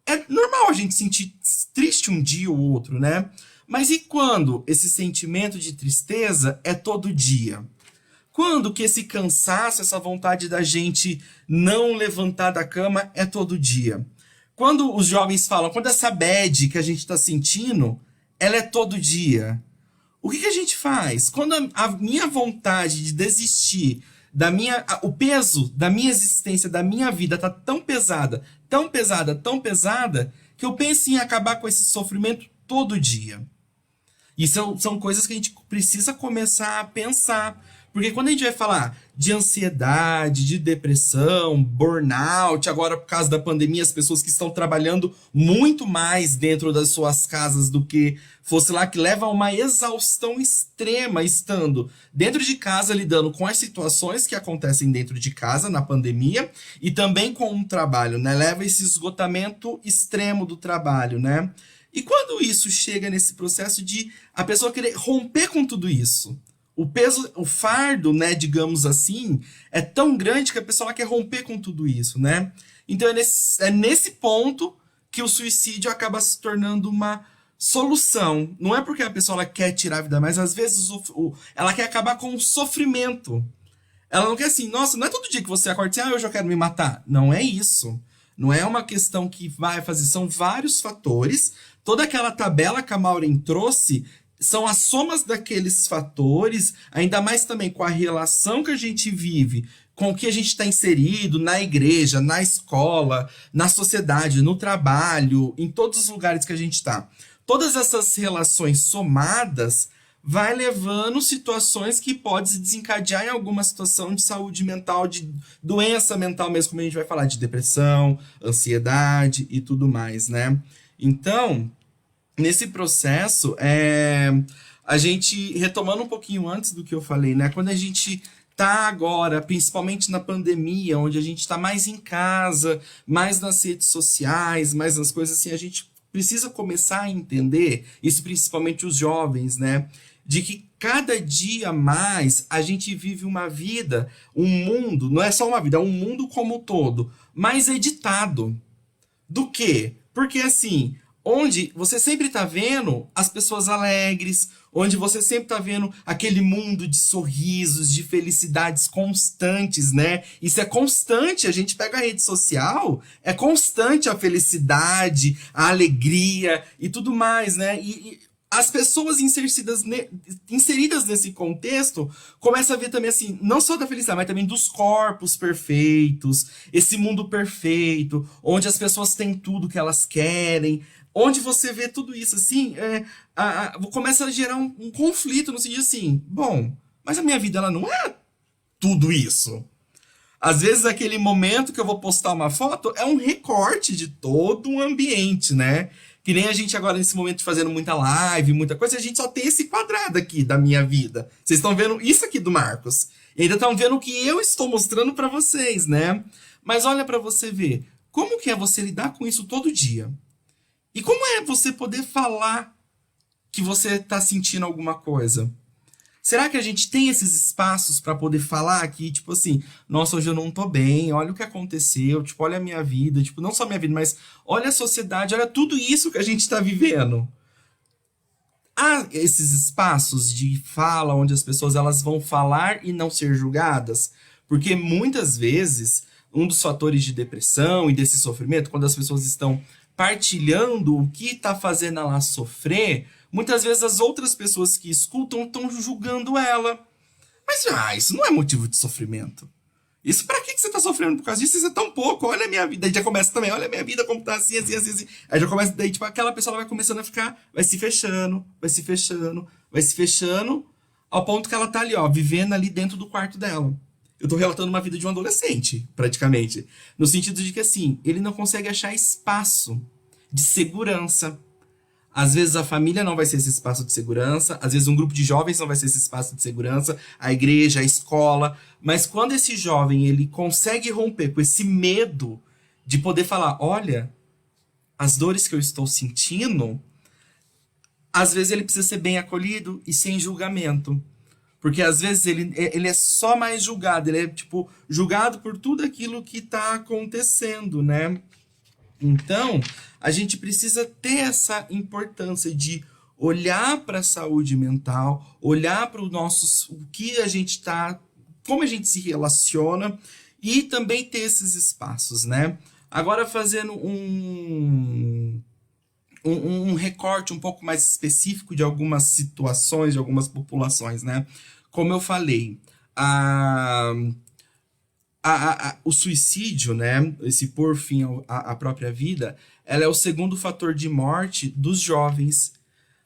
é normal a gente sentir triste um dia ou outro, né? Mas e quando esse sentimento de tristeza é todo dia? Quando que esse cansaço, essa vontade da gente não levantar da cama é todo dia? Quando os jovens falam, quando essa bad que a gente está sentindo, ela é todo dia. O que a gente faz? Quando a minha vontade de desistir, o peso da minha existência, da minha vida está tão pesada, tão pesada, tão pesada, que eu penso em acabar com esse sofrimento todo dia. E são coisas que a gente precisa começar a pensar. Porque quando a gente vai falar de ansiedade, de depressão, burnout, agora por causa da pandemia, as pessoas que estão trabalhando muito mais dentro das suas casas do que fosse lá, que leva a uma exaustão extrema estando dentro de casa, lidando com as situações que acontecem dentro de casa na pandemia e também com o trabalho, né? Leva esse esgotamento extremo do trabalho, né? E quando isso chega nesse processo de a pessoa querer romper com tudo isso, o peso, o fardo, né, digamos assim, é tão grande que a pessoa quer romper com tudo isso, né? Então é nesse ponto que o suicídio acaba se tornando uma solução. Não é porque a pessoa ela quer tirar a vida, mas às vezes ela quer acabar com o sofrimento. Ela não quer assim, nossa, não é todo dia que você acorda e diz, eu já quero me matar. Não é isso. Não é uma questão que vai fazer, são vários fatores. Toda aquela tabela que a Maureen trouxe são as somas daqueles fatores, ainda mais também com a relação que a gente vive, com o que a gente está inserido na igreja, na escola, na sociedade, no trabalho, em todos os lugares que a gente está. Todas essas relações somadas vai levando situações que podem se desencadear em alguma situação de saúde mental, de doença mental mesmo, como a gente vai falar, de depressão, ansiedade e tudo mais, né? Então, nesse processo, a gente, retomando um pouquinho antes do que eu falei, né? Quando a gente tá agora, principalmente na pandemia, onde a gente está mais em casa, mais nas redes sociais, mais nas coisas assim, a gente precisa começar a entender, isso principalmente os jovens, né? De que cada dia mais a gente vive uma vida, um mundo, não é só uma vida, é um mundo como um todo, mais editado. Do quê? Porque assim, onde você sempre tá vendo as pessoas alegres, onde você sempre tá vendo aquele mundo de sorrisos, de felicidades constantes, né? Isso é constante, a gente pega a rede social, é constante a felicidade, a alegria e tudo mais, né? E as pessoas inseridas nesse contexto começam a ver também, assim, não só da felicidade, mas também dos corpos perfeitos, esse mundo perfeito, onde as pessoas têm tudo que elas querem, onde você vê tudo isso, assim, começa a gerar um conflito no sentido assim, bom, mas a minha vida ela não é tudo isso. Às vezes aquele momento que eu vou postar uma foto é um recorte de todo um ambiente, né? Que nem a gente agora nesse momento fazendo muita live, muita coisa, a gente só tem esse quadrado aqui da minha vida. Vocês estão vendo isso aqui do Marcos. E ainda estão vendo o que eu estou mostrando para vocês, né? Mas olha para você ver, como que é você lidar com isso todo dia? E como é você poder falar que você está sentindo alguma coisa? Será que a gente tem esses espaços para poder falar aqui, tipo assim, nossa, hoje eu não tô bem, olha o que aconteceu, tipo, olha a minha vida, tipo, não só a minha vida, mas olha a sociedade, olha tudo isso que a gente está vivendo. Há esses espaços de fala onde as pessoas elas vão falar e não ser julgadas, porque muitas vezes um dos fatores de depressão e desse sofrimento, quando as pessoas estão partilhando o que está fazendo ela sofrer, muitas vezes as outras pessoas que escutam estão julgando ela. Mas isso não é motivo de sofrimento. Isso pra que você tá sofrendo por causa disso? Isso é tão pouco, olha a minha vida. Daí já começa também, olha a minha vida como tá assim, assim, assim, assim. Aí já começa, daí tipo, aquela pessoa ela vai começando a ficar, vai se fechando, vai se fechando, vai se fechando, ao ponto que ela tá ali, ó, vivendo ali dentro do quarto dela. Eu tô relatando uma vida de um adolescente, praticamente. No sentido de que, assim, ele não consegue achar espaço de segurança. Às vezes a família não vai ser esse espaço de segurança, às vezes um grupo de jovens não vai ser esse espaço de segurança, a igreja, a escola. Mas quando esse jovem ele consegue romper com esse medo de poder falar, olha, as dores que eu estou sentindo, às vezes ele precisa ser bem acolhido e sem julgamento. Porque às vezes ele é só mais julgado, ele é tipo julgado por tudo aquilo que está acontecendo, né? Então, a gente precisa ter essa importância de olhar para a saúde mental, olhar para o que a gente está, como a gente se relaciona e também ter esses espaços, né? Agora fazendo um recorte um pouco mais específico de algumas situações, de algumas populações, né? Como eu falei, o suicídio, né? Esse pôr fim à própria vida, ela é o segundo fator de morte dos jovens.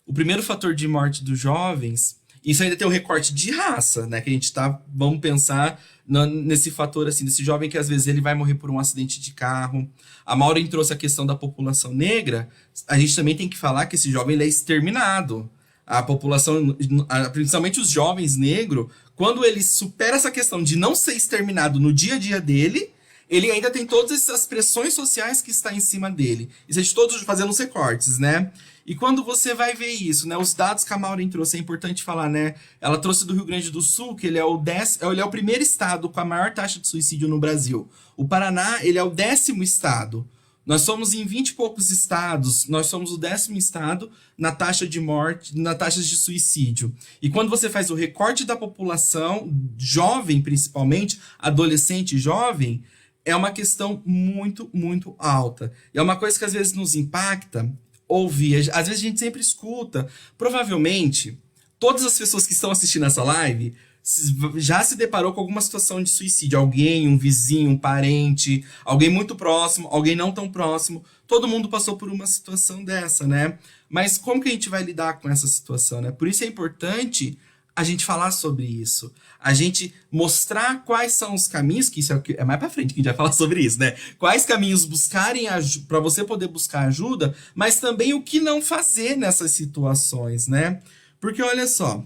O primeiro fator de morte dos jovens, Isso ainda tem um recorte de raça, né? Que a gente tá, vamos pensar nesse fator, assim, desse jovem que às vezes ele vai morrer por um acidente de carro. A Maureen trouxe a questão da população negra, a gente também tem que falar que esse jovem ele é exterminado. A população, principalmente os jovens negros, quando ele supera essa questão de não ser exterminado no dia a dia dele, ele ainda tem todas essas pressões sociais que está em cima dele. Isso a gente todos fazendo os recortes, né? E quando você vai ver isso, né? Os dados que a Maureen trouxe, é importante falar, né? Ela trouxe do Rio Grande do Sul, que ele é o primeiro estado com a maior taxa de suicídio no Brasil. O Paraná, ele é o 10º estado. Nós somos em 20 e poucos estados, nós somos o 10º estado na taxa de morte, na taxa de suicídio. E quando você faz o recorte da população, jovem principalmente, adolescente e jovem, é uma questão muito, muito alta. E é uma coisa que às vezes nos impacta ouvir. Às vezes a gente sempre escuta. Provavelmente, todas as pessoas que estão assistindo essa live já se deparou com alguma situação de suicídio. Alguém, um vizinho, um parente, alguém muito próximo, alguém não tão próximo. Todo mundo passou por uma situação dessa, né? Mas como que a gente vai lidar com essa situação, né? Por isso é importante a gente falar sobre isso. A gente mostrar quais são os caminhos, que isso é mais pra frente que a gente vai falar sobre isso, né? Quais caminhos buscarem para você poder buscar ajuda, mas também o que não fazer nessas situações, né? Porque olha só,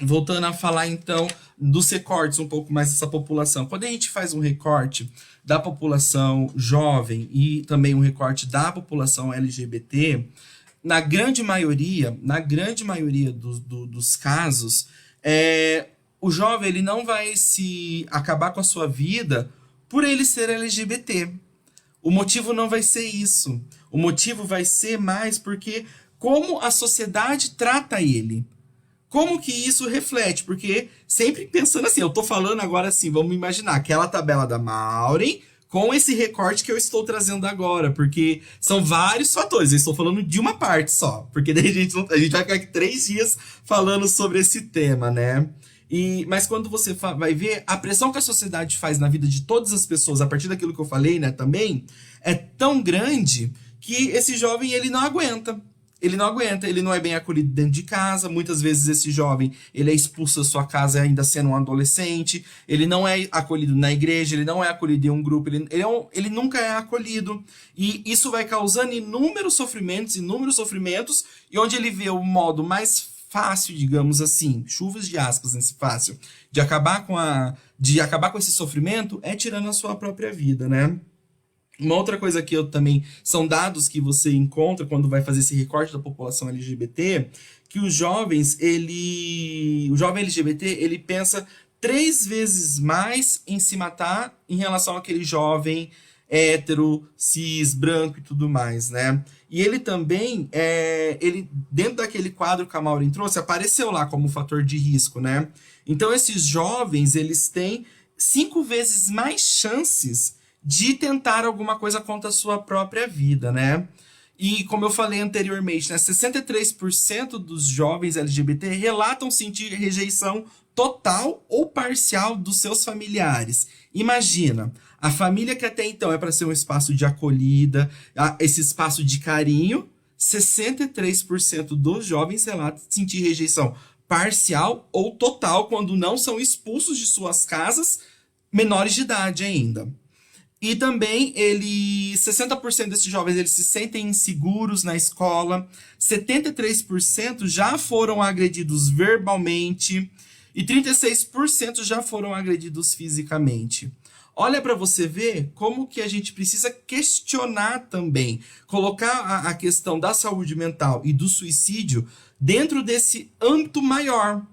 voltando a falar então dos recortes um pouco mais dessa população. Quando a gente faz um recorte da população jovem e também um recorte da população LGBT, na grande maioria dos casos, o jovem ele não vai se acabar com a sua vida por ele ser LGBT. O motivo não vai ser isso. O motivo vai ser mais porque como a sociedade trata ele. Como que isso reflete? Porque sempre pensando assim, eu tô falando agora assim, vamos imaginar aquela tabela da Maureen com esse recorte que eu estou trazendo agora, porque são vários fatores, eu estou falando de uma parte só, porque daí a gente vai ficar aqui 3 dias falando sobre esse tema, né? Mas quando você vai ver, a pressão que a sociedade faz na vida de todas as pessoas, a partir daquilo que eu falei, né, também, é tão grande que esse jovem, ele não aguenta. Ele não é bem acolhido dentro de casa, muitas vezes esse jovem, ele é expulso da sua casa ainda sendo um adolescente, ele não é acolhido na igreja, ele não é acolhido em um grupo, ele nunca é acolhido, e isso vai causando inúmeros sofrimentos, e onde ele vê o modo mais fácil, digamos assim, chuvas de aspas nesse fácil, de acabar com esse sofrimento, é tirando a sua própria vida, né? Uma outra coisa que eu também, são dados que você encontra quando vai fazer esse recorte da população LGBT, que o jovem LGBT, ele pensa 3 vezes mais em se matar em relação àquele jovem hétero, cis, branco e tudo mais, né? E ele também, dentro daquele quadro que a Maureen trouxe, apareceu lá como fator de risco, né? Então esses jovens, eles têm 5 vezes mais chances de tentar alguma coisa contra a sua própria vida, né? E como eu falei anteriormente, né, 63% dos jovens LGBT relatam sentir rejeição total ou parcial dos seus familiares. Imagina, a família que até então é para ser um espaço de acolhida, esse espaço de carinho, 63% dos jovens relatam sentir rejeição parcial ou total quando não são expulsos de suas casas, menores de idade ainda. E também 60% desses jovens eles se sentem inseguros na escola, 73% já foram agredidos verbalmente e 36% já foram agredidos fisicamente. Olha para você ver como que a gente precisa questionar também, colocar a questão da saúde mental e do suicídio dentro desse âmbito maior.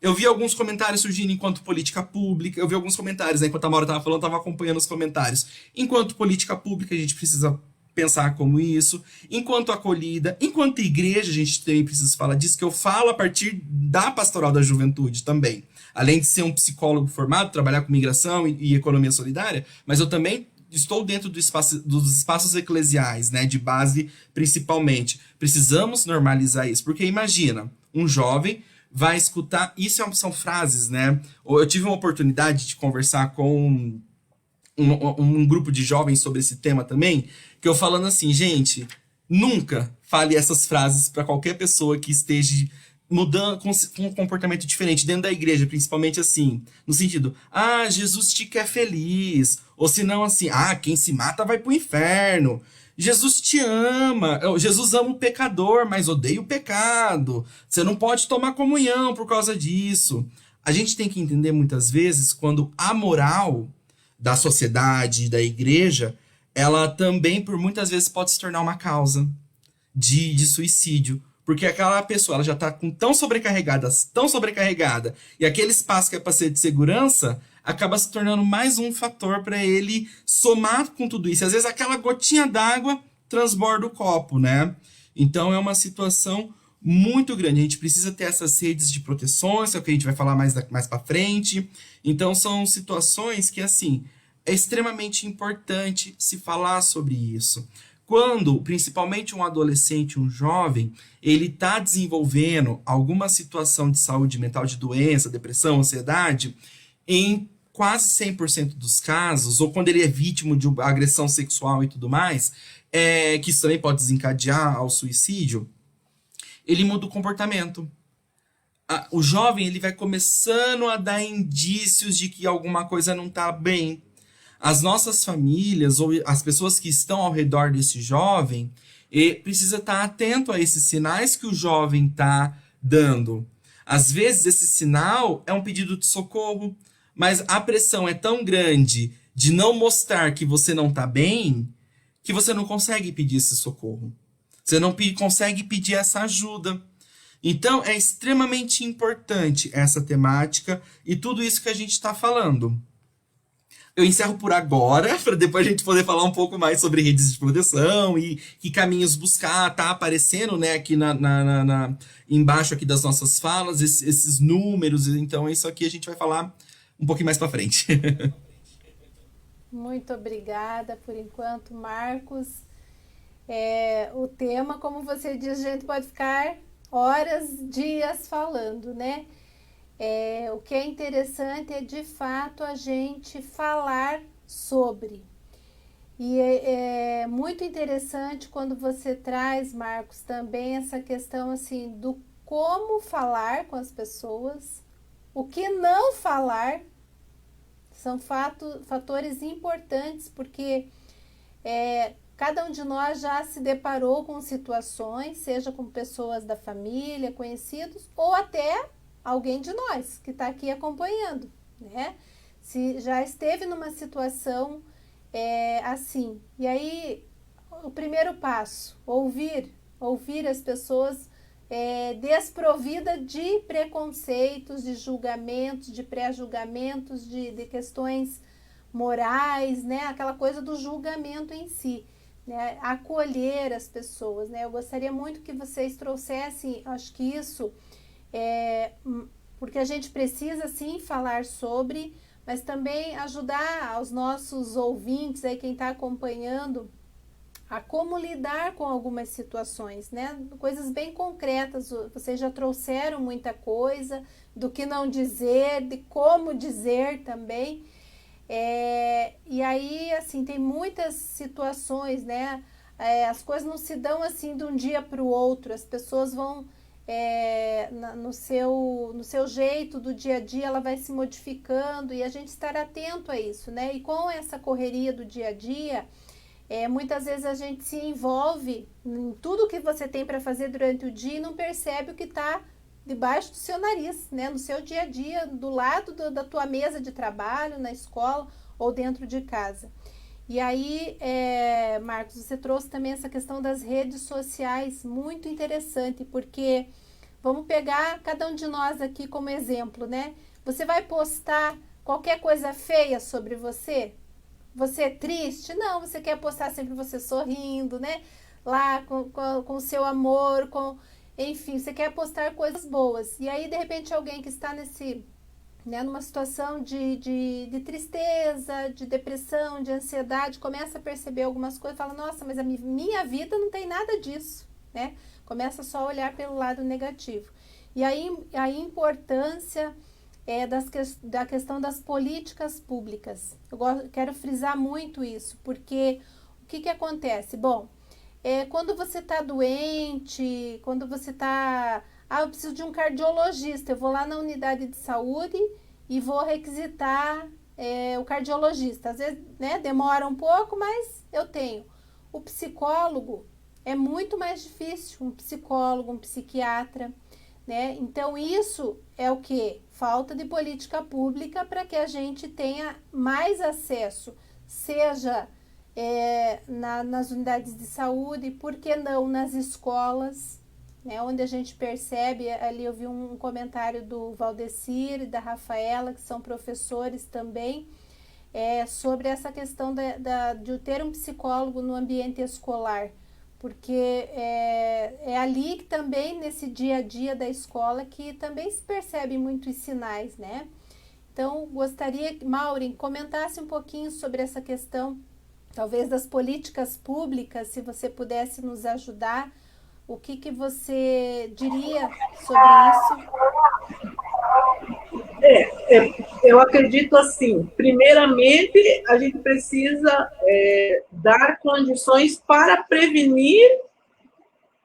Eu vi alguns comentários surgindo enquanto política pública. Eu vi alguns comentários, né? Enquanto a Maura estava falando, eu estava acompanhando os comentários. Enquanto política pública, a gente precisa pensar como isso. Enquanto acolhida, enquanto igreja, a gente também precisa falar disso, que eu falo a partir da Pastoral da Juventude também. Além de ser um psicólogo formado, trabalhar com migração e economia solidária, mas eu também estou dentro dos espaços eclesiais, né? De base, principalmente. Precisamos normalizar isso, porque imagina, um jovem vai escutar, isso são frases, né? Eu tive uma oportunidade de conversar com um grupo de jovens sobre esse tema também, que eu falando assim, gente, nunca fale essas frases para qualquer pessoa que esteja mudando com um comportamento diferente dentro da igreja, principalmente assim, no sentido, Jesus te quer feliz, ou se não assim, quem se mata vai pro inferno. Jesus te ama, Jesus ama o pecador, mas odeia o pecado. Você não pode tomar comunhão por causa disso. A gente tem que entender muitas vezes quando a moral da sociedade, da igreja, ela também por muitas vezes pode se tornar uma causa de suicídio. Porque aquela pessoa ela já está tão sobrecarregada, e aquele espaço que é para ser de segurança acaba se tornando mais um fator para ele somar com tudo isso. Às vezes aquela gotinha d'água transborda o copo, né? Então é uma situação muito grande. A gente precisa ter essas redes de proteções, é o que a gente vai falar mais para frente. Então são situações que, assim, é extremamente importante se falar sobre isso. Quando, principalmente um adolescente, um jovem, ele está desenvolvendo alguma situação de saúde mental, de doença, depressão, ansiedade, em quase 100% dos casos, ou quando ele é vítima de uma agressão sexual e tudo mais, que isso também pode desencadear ao suicídio, ele muda o comportamento. O jovem ele vai começando a dar indícios de que alguma coisa não está bem. As nossas famílias ou as pessoas que estão ao redor desse jovem precisa estar atento a esses sinais que o jovem está dando. Às vezes esse sinal é um pedido de socorro, mas a pressão é tão grande de não mostrar que você não está bem que você não consegue pedir esse socorro. Você não consegue pedir essa ajuda. Então é extremamente importante essa temática e tudo isso que a gente está falando. Eu encerro por agora, para depois a gente poder falar um pouco mais sobre redes de proteção e que caminhos buscar. Tá aparecendo, né, aqui embaixo aqui das nossas falas, esses números. Então, isso aqui a gente vai falar um pouquinho mais para frente. Muito obrigada por enquanto, Marcos. O tema, como você diz, a gente pode ficar horas, dias falando, né? O que é interessante é, de fato, a gente falar sobre. E é muito interessante quando você traz, Marcos, também essa questão assim do como falar com as pessoas, o que não falar, são fatores importantes, porque cada um de nós já se deparou com situações, seja com pessoas da família, conhecidos, ou até alguém de nós que está aqui acompanhando, né? Se já esteve numa situação assim. E aí, o primeiro passo, ouvir as pessoas desprovida de preconceitos, de julgamentos, de pré-julgamentos, de questões morais, né? Aquela coisa do julgamento em si, né? Acolher as pessoas, né? Eu gostaria muito que vocês trouxessem, acho que isso porque a gente precisa sim falar sobre, mas também ajudar aos nossos ouvintes, aí quem está acompanhando, a como lidar com algumas situações, né? Coisas bem concretas. Vocês já trouxeram muita coisa do que não dizer, de como dizer também. E aí, assim, tem muitas situações, né? As coisas não se dão assim de um dia para o outro. As pessoas vão no seu jeito do dia a dia, ela vai se modificando, e a gente estar atento a isso, né? E com essa correria do dia a dia, muitas vezes a gente se envolve em tudo que você tem para fazer durante o dia e não percebe o que está debaixo do seu nariz, né? No seu dia a dia, do lado da tua mesa de trabalho, na escola ou dentro de casa. E aí, Marcos, você trouxe também essa questão das redes sociais, muito interessante, porque vamos pegar cada um de nós aqui como exemplo, né? Você vai postar qualquer coisa feia sobre você? Você é triste? Não, você quer postar sempre você sorrindo, né? Lá com o seu amor, enfim, você quer postar coisas boas. E aí, de repente, alguém que está numa situação de tristeza, de depressão, de ansiedade, começa a perceber algumas coisas e fala, nossa, mas a minha vida não tem nada disso, né? Começa só a olhar pelo lado negativo. E aí a importância da questão das políticas públicas. Quero frisar muito isso, porque o que acontece? Bom, quando você está doente, quando você está Ah, eu preciso de um cardiologista. Eu vou lá na unidade de saúde e vou requisitar o cardiologista. Às vezes, né, demora um pouco, mas eu tenho. O psicólogo é muito mais difícil, um psicólogo, um psiquiatra, né? Então, isso é o quê? Falta de política pública para que a gente tenha mais acesso, seja nas unidades de saúde, por que não nas escolas, né? Onde a gente percebe, ali eu vi um comentário do Valdecir e da Rafaela, que são professores também, sobre essa questão de ter um psicólogo no ambiente escolar, porque é ali que também, nesse dia a dia da escola, que também se percebe muitos sinais, né? Então, gostaria que, Maureen, comentasse um pouquinho sobre essa questão, talvez das políticas públicas, se você pudesse nos ajudar, o que você diria sobre isso? Eu acredito assim, primeiramente, a gente precisa dar condições para prevenir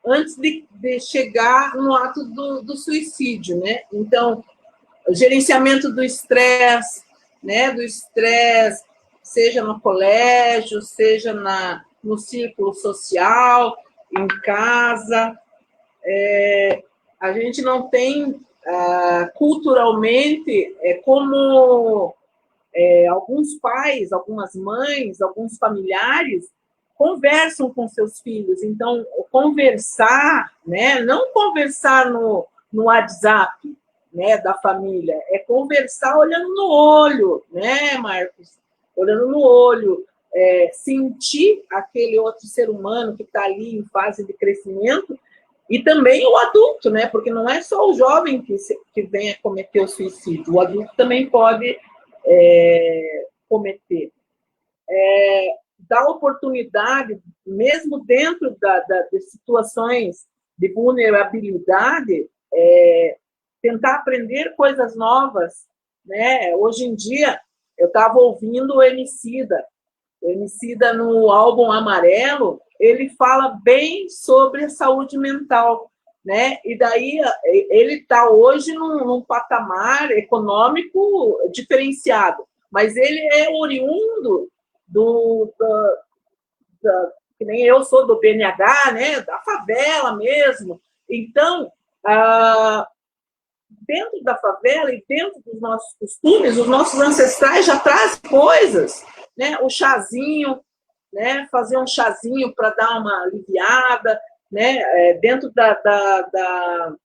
antes de chegar no ato do suicídio, né? Então, o gerenciamento do estresse, né? Do estresse, seja no colégio, seja no círculo social, em casa. A gente não tem, culturalmente, como alguns pais, algumas mães, alguns familiares conversam com seus filhos. Então, conversar, né? Não conversar no WhatsApp, né, da família, é conversar olhando no olho, né, Marcos? Olhando no olho, sentir aquele outro ser humano que está ali em fase de crescimento, e também o adulto, né? Porque não é só o jovem que vem a cometer o suicídio, o adulto também pode cometer. Dar oportunidade, mesmo dentro de situações de vulnerabilidade, tentar aprender coisas novas, né? Hoje em dia, eu estava ouvindo o Emicida no álbum Amarelo, ele fala bem sobre a saúde mental, né? E daí ele está hoje num patamar econômico diferenciado, mas ele é oriundo que nem eu sou do BNH, né? Da favela mesmo. Então, dentro da favela e dentro dos nossos costumes, os nossos ancestrais já trazem coisas, né? O chazinho, né? Fazer um chazinho para dar uma aliviada, né? Dentro da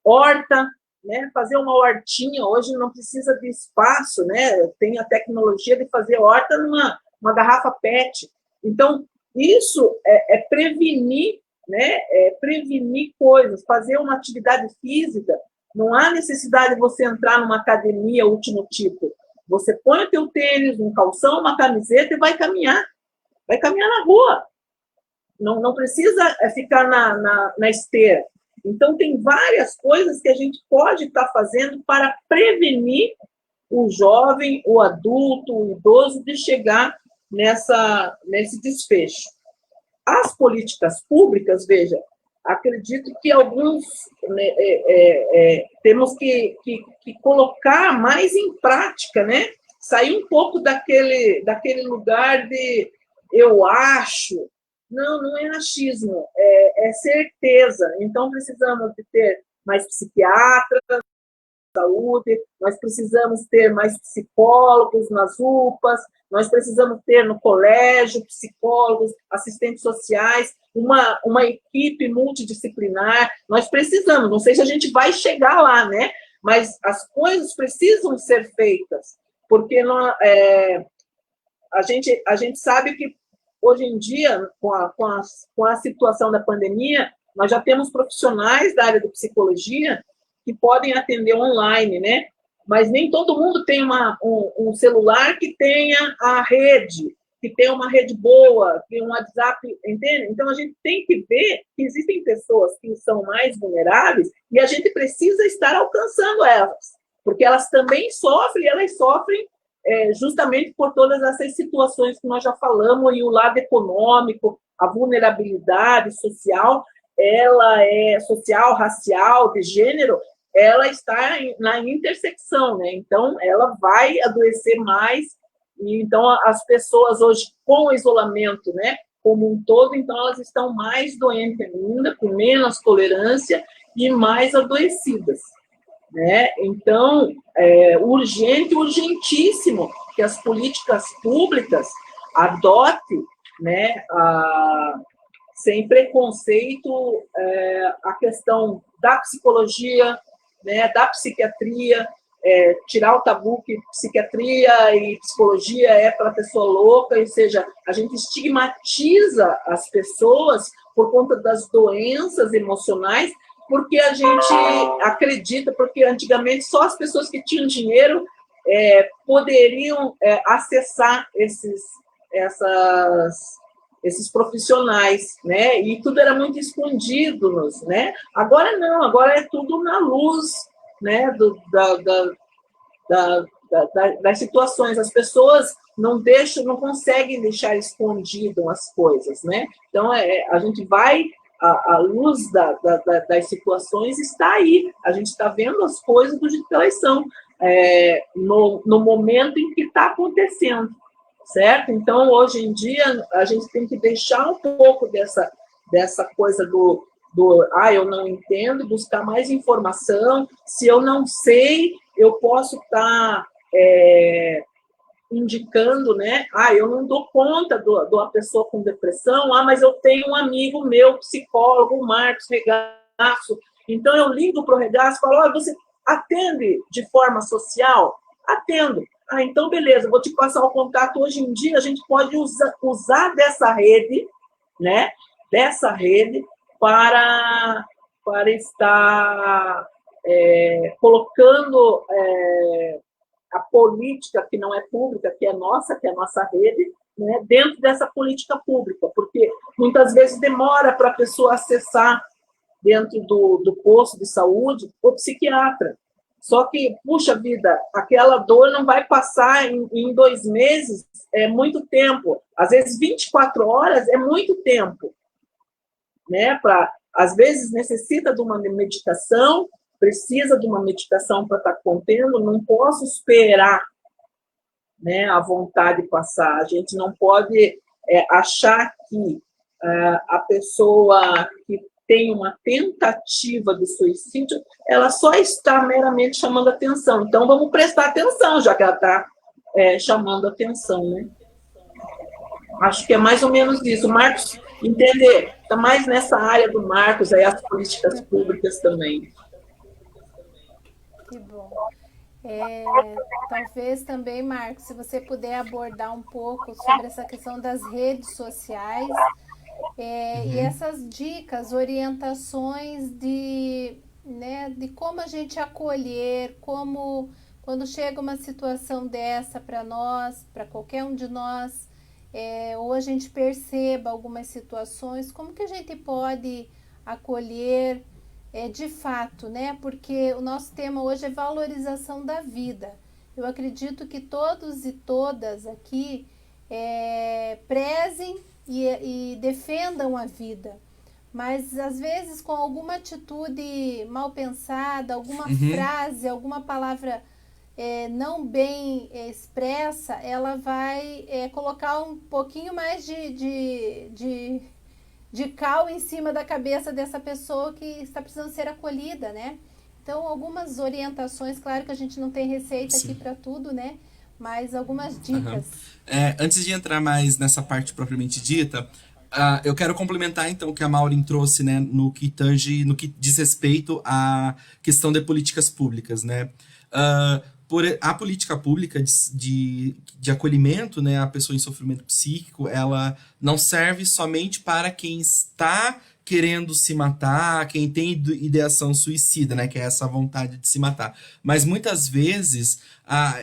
horta, né? Fazer uma hortinha. Hoje não precisa de espaço, né? Tem a tecnologia de fazer horta numa garrafa PET. Então, isso é prevenir, né? Prevenir coisas, fazer uma atividade física. Não há necessidade de você entrar numa academia último tipo. Você põe o teu tênis, um calção, uma camiseta e vai caminhar. Vai caminhar na rua. Não precisa ficar na esteira. Então, tem várias coisas que a gente pode estar fazendo para prevenir o jovem, o adulto, o idoso de chegar nesse desfecho. As políticas públicas, veja, acredito que alguns temos que colocar mais em prática, né? Sair um pouco daquele lugar de eu acho. Não é achismo, é certeza. Então, precisamos de ter mais psiquiatras na saúde, nós precisamos ter mais psicólogos nas UPAs, nós precisamos ter no colégio psicólogos, assistentes sociais, uma equipe multidisciplinar. Nós precisamos, não sei se a gente vai chegar lá, né? Mas as coisas precisam ser feitas, porque a gente sabe que hoje em dia, com a situação da pandemia, nós já temos profissionais da área de psicologia que podem atender online, né? Mas nem todo mundo tem um celular que tenha a rede, que tenha uma rede boa, que um WhatsApp, entende? Então, a gente tem que ver que existem pessoas que são mais vulneráveis e a gente precisa estar alcançando elas, porque elas também sofrem, elas sofrem justamente por todas essas situações que nós já falamos, e o lado econômico, a vulnerabilidade social, ela é social, racial, de gênero, ela está na intersecção, né? Então, ela vai adoecer mais. E, então, as pessoas hoje, com o isolamento, né, como um todo, então elas estão mais doentes ainda, com menos tolerância e mais adoecidas, né? Então, é urgente, urgentíssimo que as políticas públicas adotem, né, sem preconceito, a questão da psicologia, né, da psiquiatria, tirar o tabu que psiquiatria e psicologia é para pessoa louca, ou seja, a gente estigmatiza as pessoas por conta das doenças emocionais, porque a gente acredita, porque antigamente só as pessoas que tinham dinheiro poderiam acessar esses profissionais, né? E tudo era muito escondido, né? Agora não, agora é tudo na luz, né? Das situações. As pessoas não conseguem deixar escondido as coisas, né? Então a gente vai, a luz das situações está aí. A gente está vendo as coisas do jeito que elas são, no momento em que está acontecendo. Certo? Então, hoje em dia, a gente tem que deixar um pouco dessa coisa do eu não entendo, buscar mais informação. Se eu não sei, eu posso estar indicando, né? Eu não dou conta de uma pessoa com depressão, mas eu tenho um amigo meu, psicólogo, o Marcos Regaço. Então, eu ligo para o Regaço e falo, você atende de forma social? Atendo. Então, beleza, vou te passar o contato. Hoje em dia, a gente pode usar dessa rede, né? Dessa rede para estar colocando a política que não é pública, que é nossa rede, né? Dentro dessa política pública, porque muitas vezes demora para a pessoa acessar dentro do posto de saúde o psiquiatra. Só que, puxa vida, aquela dor não vai passar em 2 meses, é muito tempo. Às vezes, 24 horas é muito tempo. Né? Às vezes, necessita de uma medicação, precisa de uma medicação para estar contendo, não posso esperar, né, a vontade passar. A gente não pode achar que a pessoa que tem uma tentativa de suicídio, ela só está meramente chamando atenção. Então, vamos prestar atenção, já que ela está chamando atenção, né? Acho que é mais ou menos isso. Marcos, entender, está mais nessa área do Marcos, aí as políticas públicas também. Que bom. Talvez também, Marcos, se você puder abordar um pouco sobre essa questão das redes sociais, e essas dicas, orientações de como a gente acolher, como quando chega uma situação dessa para nós, para qualquer um de nós, ou a gente perceba algumas situações, como que a gente pode acolher de fato, né? Porque o nosso tema hoje é valorização da vida. Eu acredito que todos e todas aqui prezem e defendam a vida, mas às vezes com alguma atitude mal pensada, alguma frase, alguma palavra não bem expressa, ela vai colocar um pouquinho mais de cal em cima da cabeça dessa pessoa que está precisando ser acolhida, né? Então, algumas orientações, claro que a gente não tem receita aqui para tudo, né? Mas algumas dicas. Antes de entrar mais nessa parte propriamente dita, eu quero complementar então o que a Maureen trouxe, né, no que diz respeito à questão de políticas públicas, né? A política pública de acolhimento, né, a pessoa em sofrimento psíquico, ela não serve somente para quem está querendo se matar, quem tem ideação suicida, né, que é essa vontade de se matar. Mas muitas vezes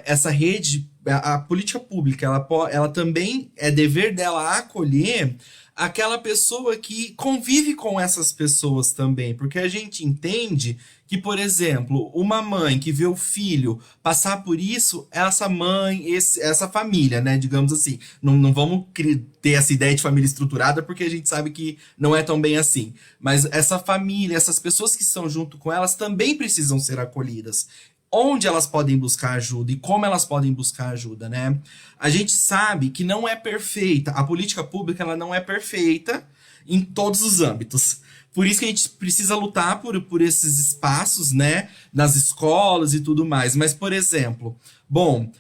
essa rede, a política pública, ela também é dever dela acolher aquela pessoa que convive com essas pessoas também, porque a gente entende que, por exemplo, uma mãe que vê o filho passar por isso, essa mãe, essa família, né, digamos assim, não vamos ter essa ideia de família estruturada, porque a gente sabe que não é tão bem assim, mas essa família, essas pessoas que estão junto com elas também precisam ser acolhidas. Onde elas podem buscar ajuda e como elas podem buscar ajuda, né? A gente sabe que não é perfeita, a política pública ela não é perfeita em todos os âmbitos. Por isso que a gente precisa lutar por esses espaços, né? Nas escolas e tudo mais. Mas, por exemplo, bom,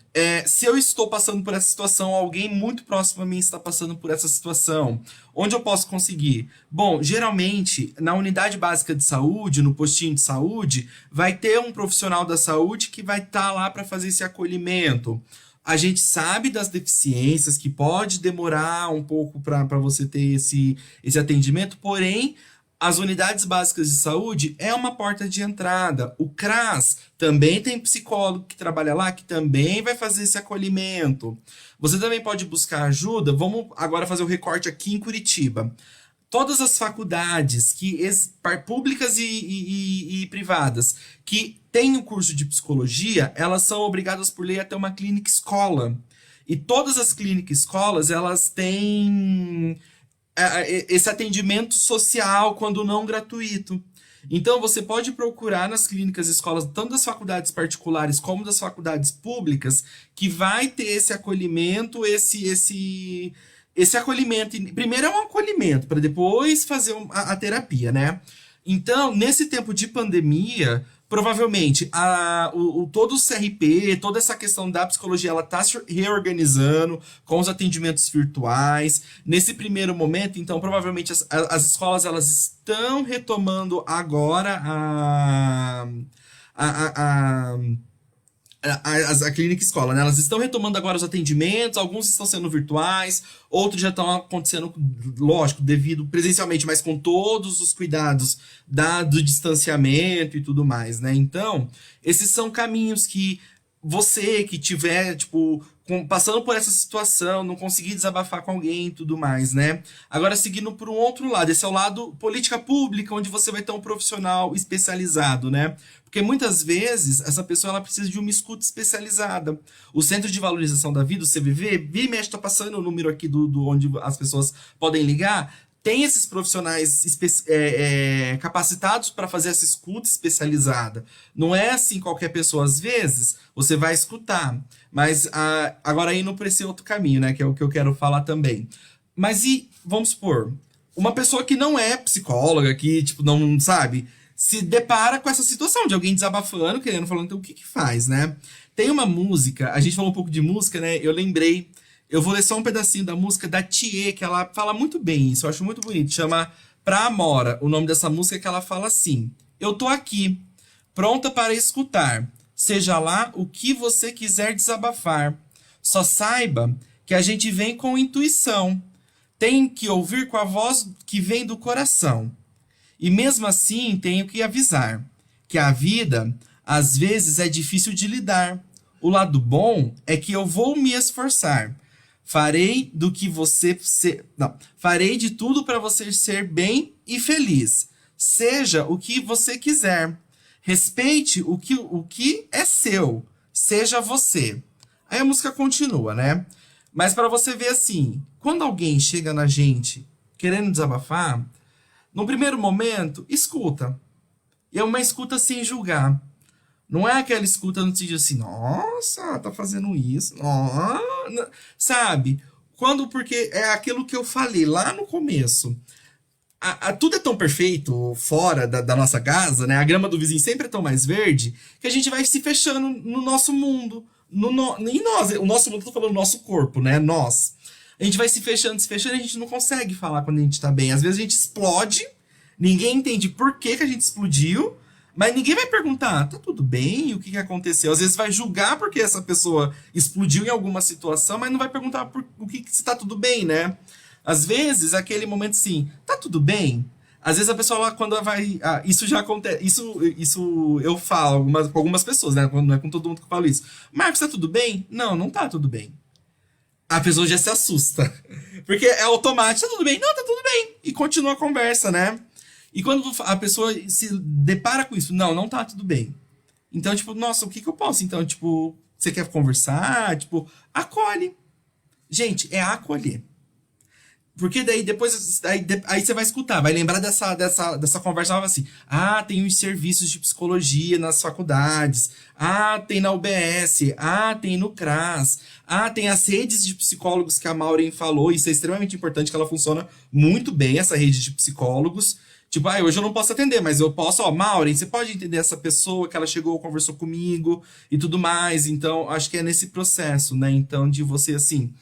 se eu estou passando por essa situação, alguém muito próximo a mim está passando por essa situação, onde eu posso conseguir? Bom, geralmente, na unidade básica de saúde, no postinho de saúde, vai ter um profissional da saúde que vai estar lá para fazer esse acolhimento. A gente sabe das deficiências, que pode demorar um pouco para você ter esse atendimento, porém, as unidades básicas de saúde é uma porta de entrada. O CRAS também tem psicólogo que trabalha lá, que também vai fazer esse acolhimento. Você também pode buscar ajuda. Vamos agora fazer o recorte aqui em Curitiba. Todas as faculdades públicas e privadas que têm o curso de psicologia, elas são obrigadas por lei a ter uma clínica escola. E todas as clínicas escolas, elas têm esse atendimento social, quando não gratuito. Então, você pode procurar nas clínicas escolas, tanto das faculdades particulares como das faculdades públicas, que vai ter esse acolhimento, esse acolhimento. Primeiro é um acolhimento, para depois fazer a terapia, né? Então, nesse tempo de pandemia, provavelmente todo o CRP, toda essa questão da psicologia, ela está se reorganizando com os atendimentos virtuais. Nesse primeiro momento, então, provavelmente as escolas elas estão retomando agora a clínica escola, né? Elas estão retomando agora os atendimentos, alguns estão sendo virtuais, outros já estão acontecendo, lógico, devido presencialmente, mas com todos os cuidados do distanciamento e tudo mais, né? Então, esses são caminhos que você que tiver, tipo, passando por essa situação, não conseguir desabafar com alguém e tudo mais, né? Agora, seguindo por um outro lado, esse é o lado política pública, onde você vai ter um profissional especializado, né? Porque muitas vezes essa pessoa ela precisa de uma escuta especializada. O Centro de Valorização da Vida, o CVV, vira e mexe, tá passando o número aqui do onde as pessoas podem ligar, tem esses profissionais capacitados para fazer essa escuta especializada. Não é assim qualquer pessoa, às vezes, você vai escutar. Mas agora indo para esse outro caminho, né, que é o que eu quero falar também. Mas vamos supor, uma pessoa que não é psicóloga, que tipo, não sabe, se depara com essa situação de alguém desabafando, falando, então o que faz, né? Tem uma música, a gente falou um pouco de música, né? Eu lembrei, eu vou ler só um pedacinho da música da Thier, que ela fala muito bem isso, eu acho muito bonito, chama Pra Amora. O nome dessa música é que ela fala assim: eu tô aqui, pronta para escutar, seja lá o que você quiser desabafar. Só saiba que a gente vem com intuição, tem que ouvir com a voz que vem do coração. E mesmo assim tenho que avisar que a vida, às vezes, é difícil de lidar. O lado bom é que eu vou me esforçar. Farei de tudo para você ser bem e feliz. Seja o que você quiser. Respeite o que é seu. Seja você. Aí a música continua, né? Mas para você ver assim, quando alguém chega na gente querendo desabafar, no primeiro momento, escuta. E é uma escuta sem julgar. Não é aquela escuta no sentido assim, nossa, tá fazendo isso, nossa, sabe? Porque é aquilo que eu falei lá no começo. Tudo é tão perfeito fora da nossa casa, né? A grama do vizinho sempre é tão mais verde, que a gente vai se fechando no nosso mundo. Em nós, o nosso mundo, eu tô falando do nosso corpo, né? Nós. A gente vai se fechando, e a gente não consegue falar quando a gente tá bem. Às vezes a gente explode, ninguém entende por que a gente explodiu, mas ninguém vai perguntar, tá tudo bem? O que aconteceu? Às vezes vai julgar porque essa pessoa explodiu em alguma situação, mas não vai perguntar se tá tudo bem, né? Às vezes, aquele momento assim, tá tudo bem? Às vezes a pessoa lá, quando ela vai... isso já acontece, isso eu falo com algumas pessoas, né? Não é com todo mundo que eu falo isso. Marcos, tá tudo bem? Não tá tudo bem. a pessoa já se assusta. Porque é automático, tá tudo bem? Não, tá tudo bem. E continua a conversa, né? E quando a pessoa se depara com isso, não tá tudo bem. Então, tipo, nossa, o que eu posso? Então, tipo, você quer conversar? Tipo, acolhe. Gente, é acolher. Porque daí depois, aí você vai escutar, vai lembrar dessa conversa nova assim. Ah, tem os serviços de psicologia nas faculdades. Ah, tem na UBS. Ah, tem no CRAS. Ah, tem as redes de psicólogos que a Maureen falou. Isso é extremamente importante, que ela funciona muito bem, essa rede de psicólogos. Tipo, hoje eu não posso atender, mas eu posso, Maureen, você pode entender essa pessoa que ela chegou, conversou comigo e tudo mais. Então, acho que é nesse processo, né? Então, de você, assim,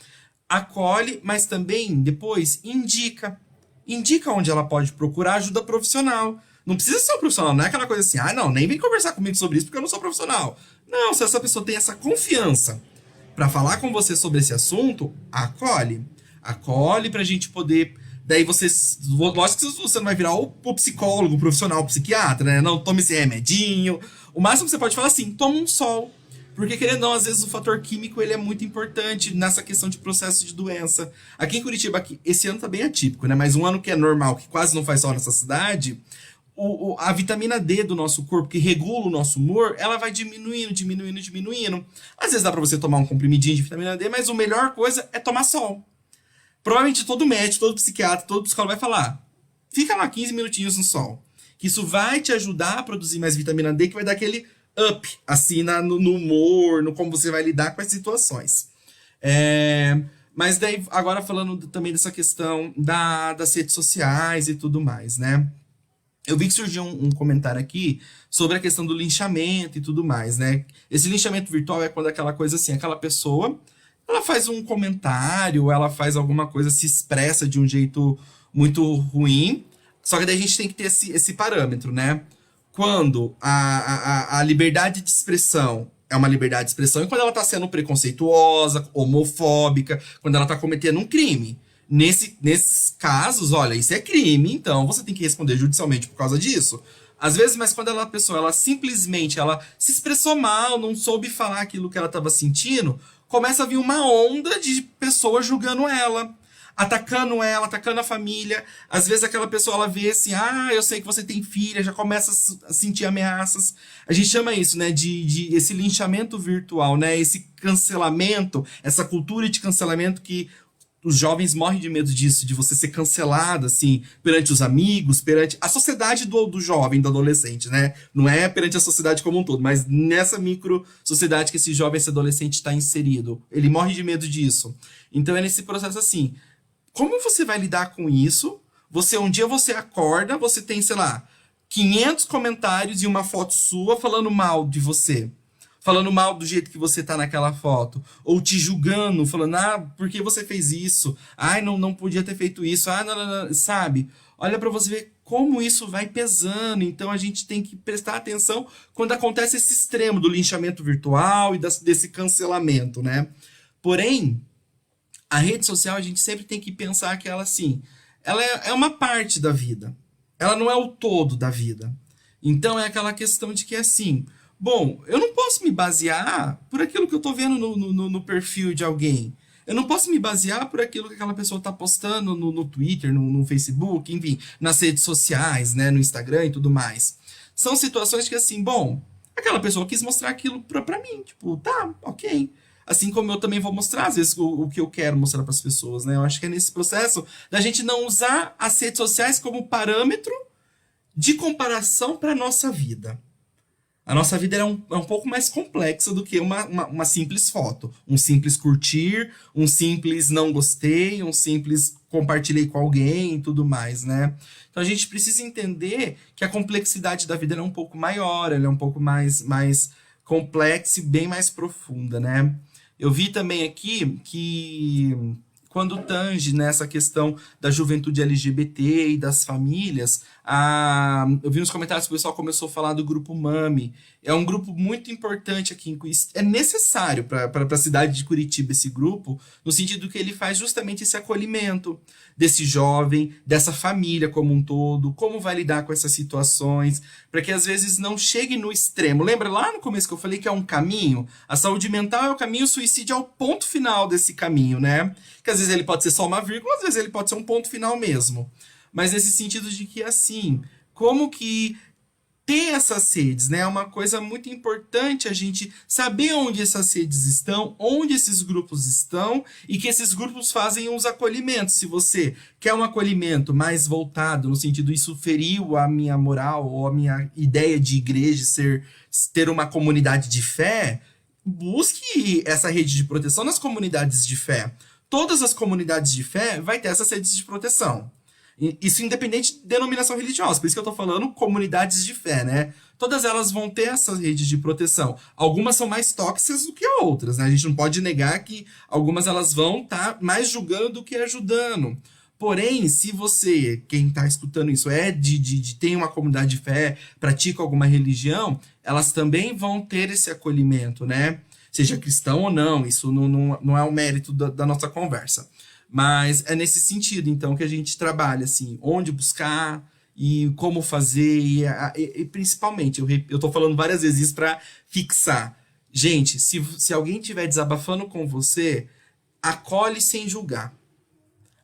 acolhe, mas também, depois, indica. Indica onde ela pode procurar ajuda profissional. Não precisa ser um profissional, não é aquela coisa assim, não, nem vem conversar comigo sobre isso porque eu não sou profissional. Não, se essa pessoa tem essa confiança para falar com você sobre esse assunto, acolhe. Acolhe pra gente poder... Daí você... Lógico que você não vai virar o psicólogo, o profissional, o psiquiatra, né? Não, tome esse remedinho. O máximo que você pode falar é assim, toma um sol. Porque, querendo ou não, às vezes o fator químico ele é muito importante nessa questão de processo de doença. Aqui em Curitiba, esse ano tá bem atípico, né? Mas um ano que é normal, que quase não faz sol nessa cidade, a vitamina D do nosso corpo, que regula o nosso humor, ela vai diminuindo. Às vezes dá pra você tomar um comprimidinho de vitamina D, mas a melhor coisa é tomar sol. Provavelmente todo médico, todo psiquiatra, todo psicólogo vai falar, fica lá 15 minutinhos no sol. Que isso vai te ajudar a produzir mais vitamina D, que vai dar aquele up, assim, no humor, no como você vai lidar com as situações. Mas daí, agora falando também dessa questão das redes sociais e tudo mais, né? Eu vi que surgiu um comentário aqui sobre a questão do linchamento e tudo mais, né? Esse linchamento virtual é quando aquela coisa assim, aquela pessoa, ela faz um comentário, ela faz alguma coisa, se expressa de um jeito muito ruim, só que daí a gente tem que ter esse parâmetro, né? Quando a liberdade de expressão é uma liberdade de expressão e quando ela está sendo preconceituosa, homofóbica, quando ela está cometendo um crime. Nesses casos, olha, isso é crime, então você tem que responder judicialmente por causa disso. Às vezes, mas quando a pessoa, ela simplesmente, ela se expressou mal, não soube falar aquilo que ela estava sentindo, começa a vir uma onda de pessoas julgando ela, atacando a família. Às vezes aquela pessoa, ela vê assim, eu sei que você tem filha, já começa a sentir ameaças. A gente chama isso, né, de esse linchamento virtual, né, esse cancelamento, essa cultura de cancelamento que os jovens morrem de medo disso, de você ser cancelado, assim, perante os amigos, perante a sociedade do jovem, do adolescente, né? Não é perante a sociedade como um todo, mas nessa micro sociedade que esse jovem, esse adolescente está inserido. Ele morre de medo disso. Então é nesse processo assim, como você vai lidar com isso? Um dia você acorda, você tem, sei lá, 500 comentários e uma foto sua falando mal de você. Falando mal do jeito que você tá naquela foto. Ou te julgando, falando, por que você fez isso? Não podia ter feito isso. Não, sabe? Olha pra você ver como isso vai pesando. Então a gente tem que prestar atenção quando acontece esse extremo do linchamento virtual e desse cancelamento, né? Porém, a rede social a gente sempre tem que pensar que ela, assim, ela é uma parte da vida. Ela não é o todo da vida. Então é aquela questão de que, assim... Bom, eu não posso me basear por aquilo que eu tô vendo no perfil de alguém. Eu não posso me basear por aquilo que aquela pessoa tá postando no Twitter, no Facebook, enfim, nas redes sociais, né, no Instagram e tudo mais. São situações que, assim, aquela pessoa quis mostrar aquilo pra mim. Tipo, tá, ok. Assim como eu também vou mostrar, às vezes, o que eu quero mostrar pras pessoas, né? Eu acho que é nesse processo da gente não usar as redes sociais como parâmetro de comparação pra nossa vida. A nossa vida é um pouco mais complexa do que uma simples foto. Um simples curtir, um simples não gostei, um simples compartilhei com alguém e tudo mais, né? Então a gente precisa entender que a complexidade da vida é um pouco maior, ela é um pouco mais complexa e bem mais profunda, né? Eu vi também aqui que quando tange nessa questão da juventude LGBT e das famílias, eu vi nos comentários que o pessoal começou a falar do grupo Mami. É um grupo muito importante aqui em Curitiba. É necessário para a cidade de Curitiba esse grupo, no sentido que ele faz justamente esse acolhimento. desse jovem, dessa família como um todo, como vai lidar com essas situações, para que às vezes não chegue no extremo. Lembra lá no começo que eu falei que é um caminho? A saúde mental é o caminho, o suicídio é o ponto final desse caminho, né? Que às vezes ele pode ser só uma vírgula, às vezes ele pode ser um ponto final mesmo. Mas nesse sentido de que, assim, como que ter essas redes, né? É uma coisa muito importante a gente saber onde essas redes estão, onde esses grupos estão e que esses grupos fazem os acolhimentos. Se você quer um acolhimento mais voltado, no sentido isso feriu a minha moral ou a minha ideia de igreja ter uma comunidade de fé, busque essa rede de proteção nas comunidades de fé. Todas as comunidades de fé vai ter essas redes de proteção. Isso independente de denominação religiosa, por isso que eu tô falando comunidades de fé, né? Todas elas vão ter essas redes de proteção. Algumas são mais tóxicas do que outras, né? A gente não pode negar que algumas elas vão estar mais julgando do que ajudando. Porém, se você, quem está escutando isso, tem uma comunidade de fé, pratica alguma religião, elas também vão ter esse acolhimento, né? Seja cristão ou não, isso não é o mérito da nossa conversa. Mas é nesse sentido, então, que a gente trabalha, assim, onde buscar e como fazer, e principalmente, eu tô falando várias vezes isso para fixar. Gente, se alguém estiver desabafando com você, acolhe sem julgar.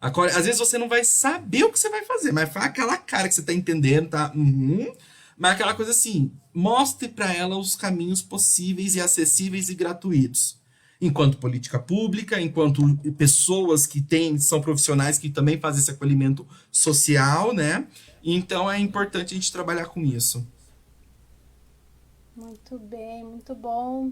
Acolhe, às vezes você não vai saber o que você vai fazer, mas faz aquela cara que você tá entendendo, tá? Mas aquela coisa assim, mostre para ela os caminhos possíveis e acessíveis e gratuitos. Enquanto política pública, enquanto pessoas que são profissionais que também fazem esse acolhimento social, né? Então é importante a gente trabalhar com isso. Muito bem, muito bom.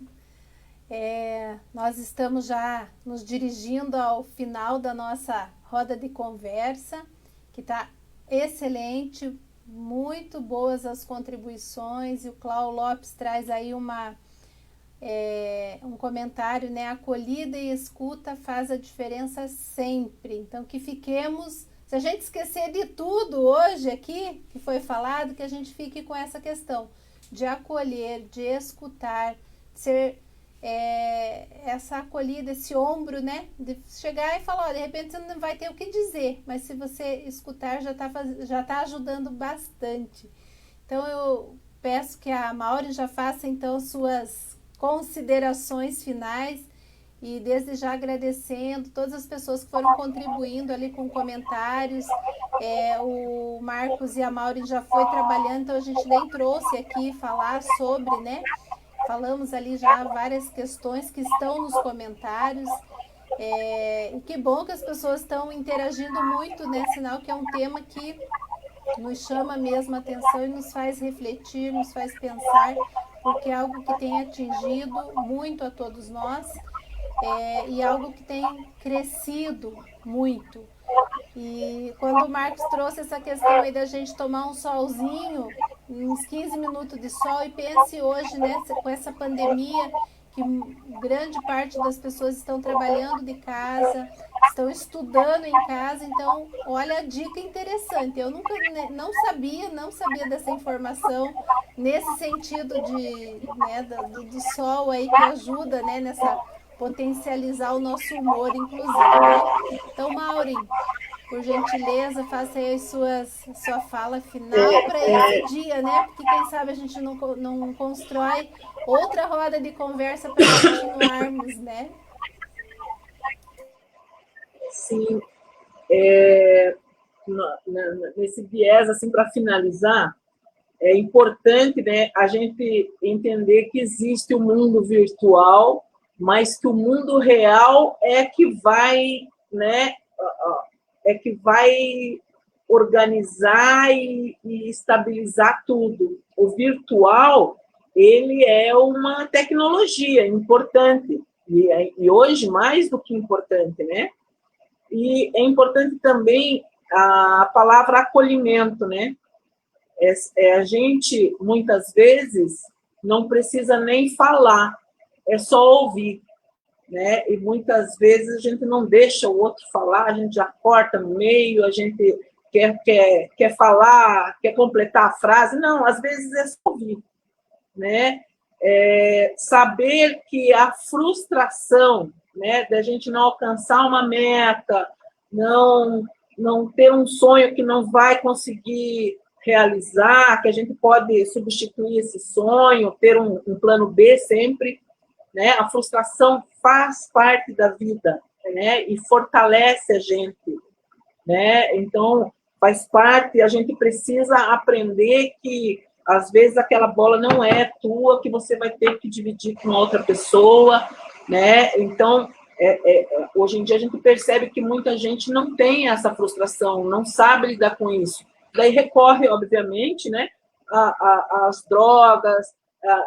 Nós estamos já nos dirigindo ao final da nossa roda de conversa, que está excelente, muito boas as contribuições, e o Cláudio Lopes traz aí um comentário, né? Acolhida e escuta faz a diferença sempre. Então, que fiquemos, se a gente esquecer de tudo hoje aqui que foi falado, que a gente fique com essa questão de acolher, de escutar, de ser essa acolhida, esse ombro, né? De chegar e falar, de repente você não vai ter o que dizer, mas se você escutar já tá ajudando bastante. Então, eu peço que a Maureen já faça, então, suas considerações finais e desde já agradecendo todas as pessoas que foram contribuindo ali com comentários. O Marcos e a Maureen já foi trabalhando, então a gente nem trouxe aqui falar sobre, né? Falamos ali já várias questões que estão nos comentários. E que bom que as pessoas estão interagindo muito, né? Sinal que é um tema que nos chama mesmo a atenção e nos faz refletir, nos faz pensar, porque é algo que tem atingido muito a todos nós, e algo que tem crescido muito. E quando o Marcos trouxe essa questão aí da gente tomar um solzinho, uns 15 minutos de sol, e pense hoje, né, com essa pandemia, que grande parte das pessoas estão trabalhando de casa, estão estudando em casa, então olha a dica interessante. Eu não sabia dessa informação nesse sentido do sol aí que ajuda, né, nessa potencializar o nosso humor, inclusive, né? Então, Maureen, por gentileza, faça aí sua fala final para esse dia, né? Porque quem sabe a gente não constrói outra roda de conversa para continuarmos, né? Sim. Nesse viés, assim, para finalizar, é importante, né, a gente entender que existe o mundo virtual, mas que o mundo real é que vai, né, organizar e estabilizar tudo. O virtual, ele é uma tecnologia importante, e hoje mais do que importante, né? E é importante também a palavra acolhimento, né? A gente, muitas vezes, não precisa nem falar, é só ouvir, né? E muitas vezes a gente não deixa o outro falar, a gente já corta no meio, a gente quer falar, quer completar a frase. Não, às vezes é só ouvir, né? Saber que a frustração, né, da gente não alcançar uma meta, não não ter um sonho que não vai conseguir realizar, que a gente pode substituir esse sonho, ter um plano B sempre, né? A frustração faz parte da vida, né? E fortalece a gente, né? Então, faz parte, a gente precisa aprender que, às vezes, aquela bola não é tua, que você vai ter que dividir com outra pessoa, né? Então, hoje em dia a gente percebe que muita gente não tem essa frustração, não sabe lidar com isso. Daí recorre, obviamente, né, às drogas.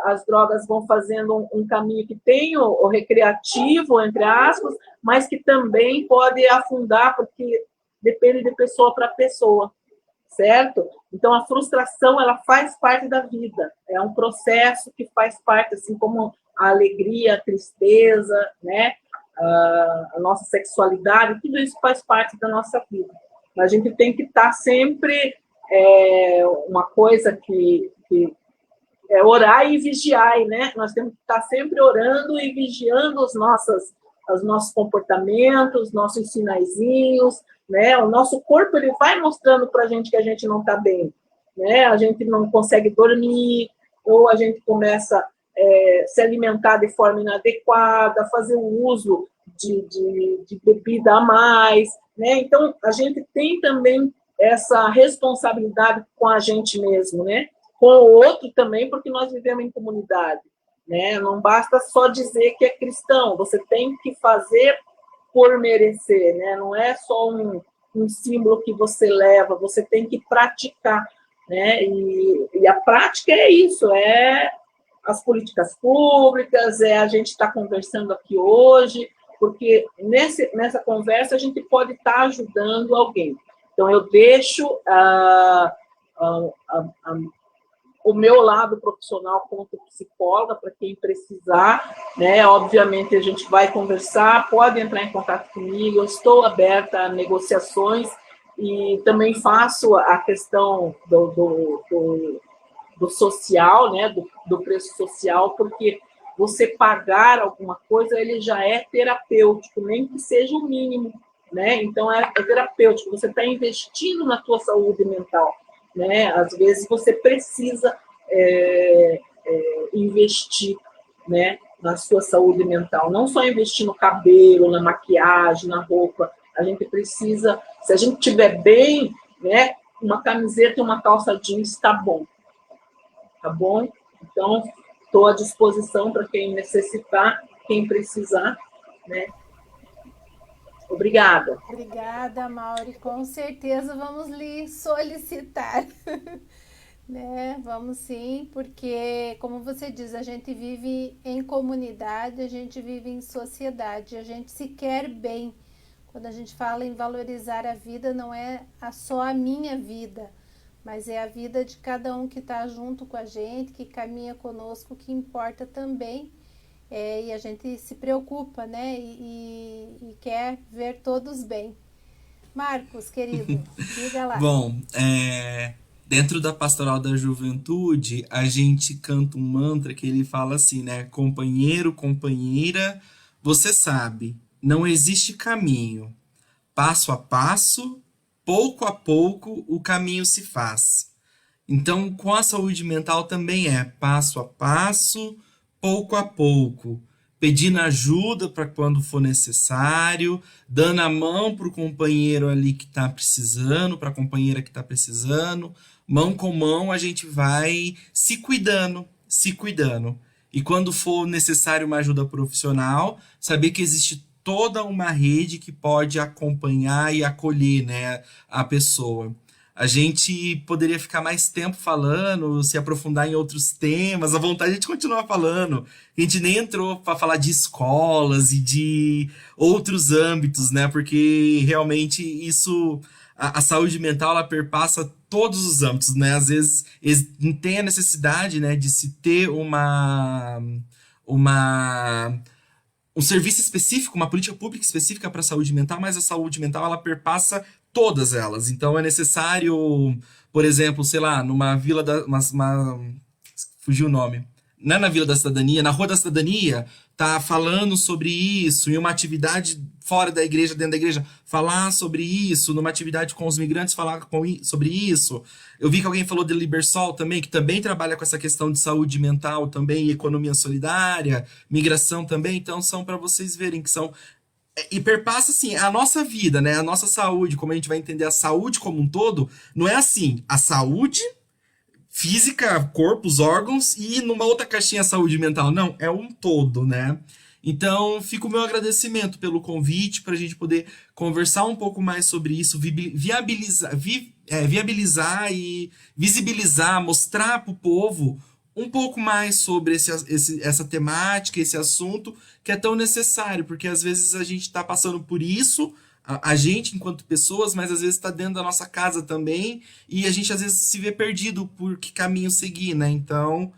As drogas vão fazendo um caminho que tem o recreativo, entre aspas, mas que também pode afundar, porque depende de pessoa para pessoa, certo? Então, a frustração, ela faz parte da vida, é um processo que faz parte, assim como a alegria, a tristeza, né? A nossa sexualidade, tudo isso faz parte da nossa vida. A gente tem que estar sempre, uma coisa que é orar e vigiar, né? Nós temos que estar sempre orando e vigiando os nossos comportamentos, nossos sinaizinhos, né? O nosso corpo, ele vai mostrando para a gente que a gente não está bem, né? A gente não consegue dormir, ou a gente começa a se alimentar de forma inadequada, fazer o uso de bebida a mais, né? Então, a gente tem também essa responsabilidade com a gente mesmo, né? Com o outro também, porque nós vivemos em comunidade, né? Não basta só dizer que é cristão, você tem que fazer por merecer, né? Não é só um símbolo que você leva, você tem que praticar, né? E a prática é isso, é as políticas públicas, é a gente estar conversando aqui hoje, porque nessa conversa a gente pode estar ajudando alguém. Então, eu deixo o meu lado profissional como psicóloga, para quem precisar, né? Obviamente, a gente vai conversar, pode entrar em contato comigo, eu estou aberta a negociações e também faço a questão do social, né? Do preço social, porque você pagar alguma coisa, ele já é terapêutico, nem que seja o mínimo, né? Então, é terapêutico, você está investindo na tua saúde mental, né? Às vezes você precisa investir, né, na sua saúde mental, não só investir no cabelo, na maquiagem, na roupa, a gente precisa, se a gente estiver bem, né, uma camiseta e uma calça jeans está bom, tá bom? Então, estou à disposição para quem necessitar, quem precisar, né? Obrigada. Obrigada, Mauri. Com certeza vamos lhe solicitar. Né? Vamos sim, porque, como você diz, a gente vive em comunidade, a gente vive em sociedade, a gente se quer bem. Quando a gente fala em valorizar a vida, não é só a minha vida, mas é a vida de cada um que está junto com a gente, que caminha conosco, que importa também. E a gente se preocupa, né? E quer ver todos bem. Marcos, querido, diga lá. Bom, dentro da Pastoral da Juventude, a gente canta um mantra que ele fala assim, né? Companheiro, companheira, você sabe, não existe caminho. Passo a passo, pouco a pouco, o caminho se faz. Então, com a saúde mental também é passo a passo, pouco a pouco, pedindo ajuda para quando for necessário, dando a mão para o companheiro ali que está precisando, para a companheira que está precisando, mão com mão a gente vai se cuidando, se cuidando. E quando for necessário uma ajuda profissional, saber que existe toda uma rede que pode acompanhar e acolher, né, a pessoa. A gente poderia ficar mais tempo falando, se aprofundar em outros temas, a vontade de a gente continuar falando. A gente nem entrou para falar de escolas e de outros âmbitos, né? Porque realmente isso, a saúde mental, ela perpassa todos os âmbitos, né? Às vezes tem a necessidade, né, de se ter um serviço específico, uma política pública específica para a saúde mental, mas a saúde mental, ela perpassa todas elas. Então, é necessário, por exemplo, sei lá, numa vila fugiu o nome. Não é na Vila da Cidadania, na Rua da Cidadania, tá falando sobre isso, em uma atividade fora da igreja, dentro da igreja, falar sobre isso, numa atividade com os migrantes, falar sobre isso. Eu vi que alguém falou de Libersol também, que também trabalha com essa questão de saúde mental também, economia solidária, migração também. Então, são para vocês verem que são e perpassa assim a nossa vida, né? A nossa saúde, como a gente vai entender a saúde como um todo, não é assim, a saúde física, corpos, órgãos e numa outra caixinha a saúde mental, não, é um todo, né? Então, fica o meu agradecimento pelo convite para a gente poder conversar um pouco mais sobre isso, viabilizar e visibilizar, mostrar para o povo um pouco mais sobre essa temática, esse assunto que é tão necessário, porque às vezes a gente está passando por isso, a gente enquanto pessoas, mas às vezes está dentro da nossa casa também, e a gente às vezes se vê perdido por que caminho seguir, né? Então,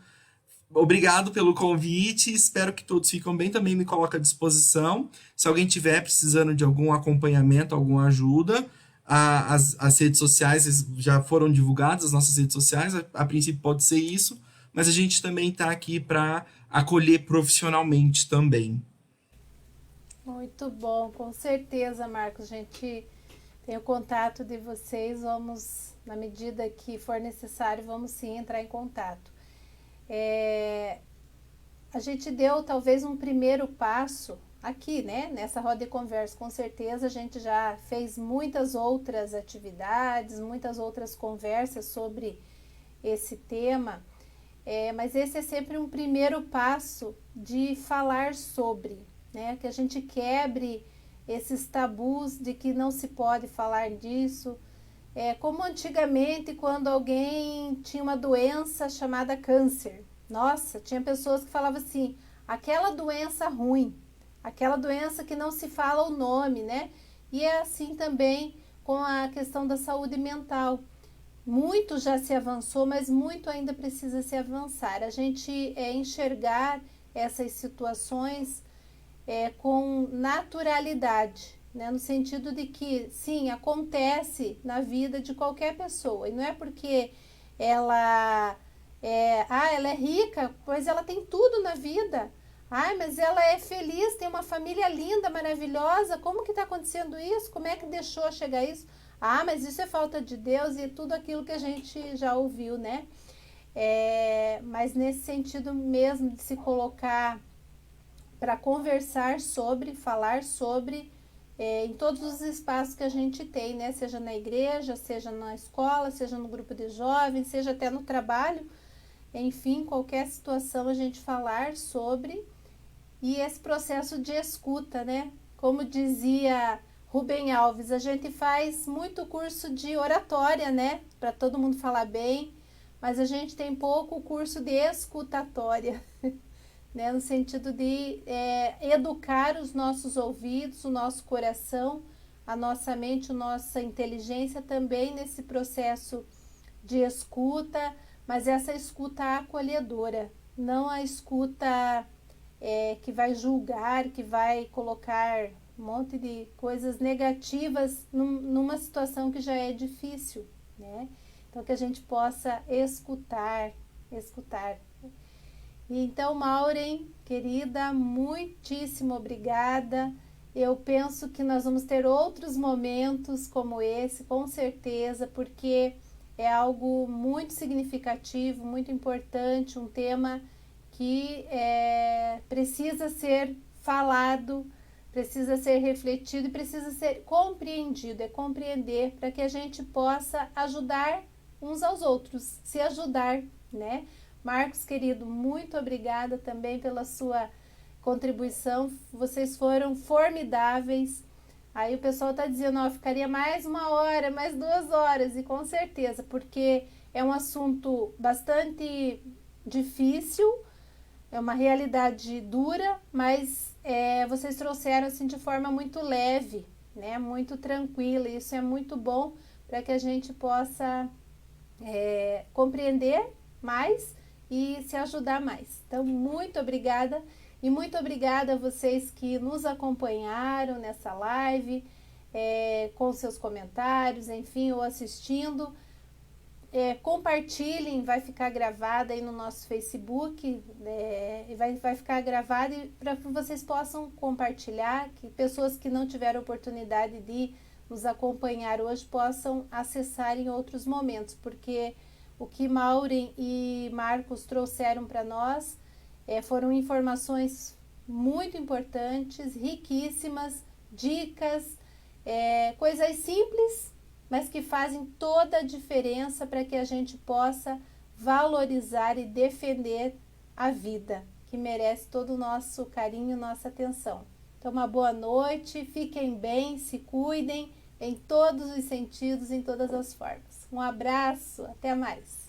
obrigado pelo convite, espero que todos fiquem bem, também me coloco à disposição. Se alguém tiver precisando de algum acompanhamento, alguma ajuda, as redes sociais já foram divulgadas, as nossas redes sociais, a princípio pode ser isso, mas a gente também está aqui para acolher profissionalmente também. Muito bom, com certeza, Marcos. A gente tem o contato de vocês, vamos, na medida que for necessário, vamos sim entrar em contato. A gente deu talvez um primeiro passo aqui, né? Nessa roda de conversa, com certeza a gente já fez muitas outras atividades, muitas outras conversas sobre esse tema, mas esse é sempre um primeiro passo de falar sobre, né? Que a gente quebre esses tabus de que não se pode falar disso. Como antigamente, quando alguém tinha uma doença chamada câncer. Nossa, tinha pessoas que falavam assim, aquela doença ruim, aquela doença que não se fala o nome, né? E é assim também com a questão da saúde mental. Muito já se avançou, mas muito ainda precisa se avançar. A gente enxergar essas situações com naturalidade, né? No sentido de que, sim, acontece na vida de qualquer pessoa. E não é porque ela ela é rica, pois ela tem tudo na vida. Mas ela é feliz, tem uma família linda, maravilhosa. Como que está acontecendo isso? Como é que deixou chegar isso? Mas isso é falta de Deus e tudo aquilo que a gente já ouviu, né? Mas nesse sentido mesmo de se colocar para conversar sobre, falar sobre, em todos os espaços que a gente tem, né? Seja na igreja, seja na escola, seja no grupo de jovens, seja até no trabalho. Enfim, qualquer situação a gente falar sobre, e esse processo de escuta, né? Como dizia Rubem Alves, a gente faz muito curso de oratória, né? Para todo mundo falar bem, mas a gente tem pouco curso de escutatória, né? No sentido de educar os nossos ouvidos, o nosso coração, a nossa mente, a nossa inteligência também nesse processo de escuta, mas essa escuta acolhedora, não a escuta que vai julgar, que vai colocar um monte de coisas negativas numa situação que já é difícil, né? Então, que a gente possa escutar. E então, Maureen, querida, muitíssimo obrigada. Eu penso que nós vamos ter outros momentos como esse, com certeza, porque é algo muito significativo, muito importante, um tema que precisa ser falado, precisa ser refletido e precisa ser compreendido, compreender para que a gente possa ajudar uns aos outros, se ajudar, né? Marcos, querido, muito obrigada também pela sua contribuição, vocês foram formidáveis. Aí o pessoal está dizendo, ficaria mais 1 hora, mais 2 horas, e com certeza, porque é um assunto bastante difícil, é uma realidade dura, mas vocês trouxeram assim de forma muito leve, né? Muito tranquila, e isso é muito bom para que a gente possa compreender mais e se ajudar mais. Então, muito obrigada. E muito obrigada a vocês que nos acompanharam nessa live, com seus comentários, enfim, ou assistindo. compartilhem, vai ficar gravada aí no nosso Facebook, e vai ficar gravada para que vocês possam compartilhar, que pessoas que não tiveram oportunidade de nos acompanhar hoje possam acessar em outros momentos, porque o que Maureen e Marcos trouxeram para nós foram informações muito importantes, riquíssimas, dicas, coisas simples, mas que fazem toda a diferença para que a gente possa valorizar e defender a vida, que merece todo o nosso carinho, nossa atenção. Então, uma boa noite, fiquem bem, se cuidem em todos os sentidos, em todas as formas. Um abraço, até mais.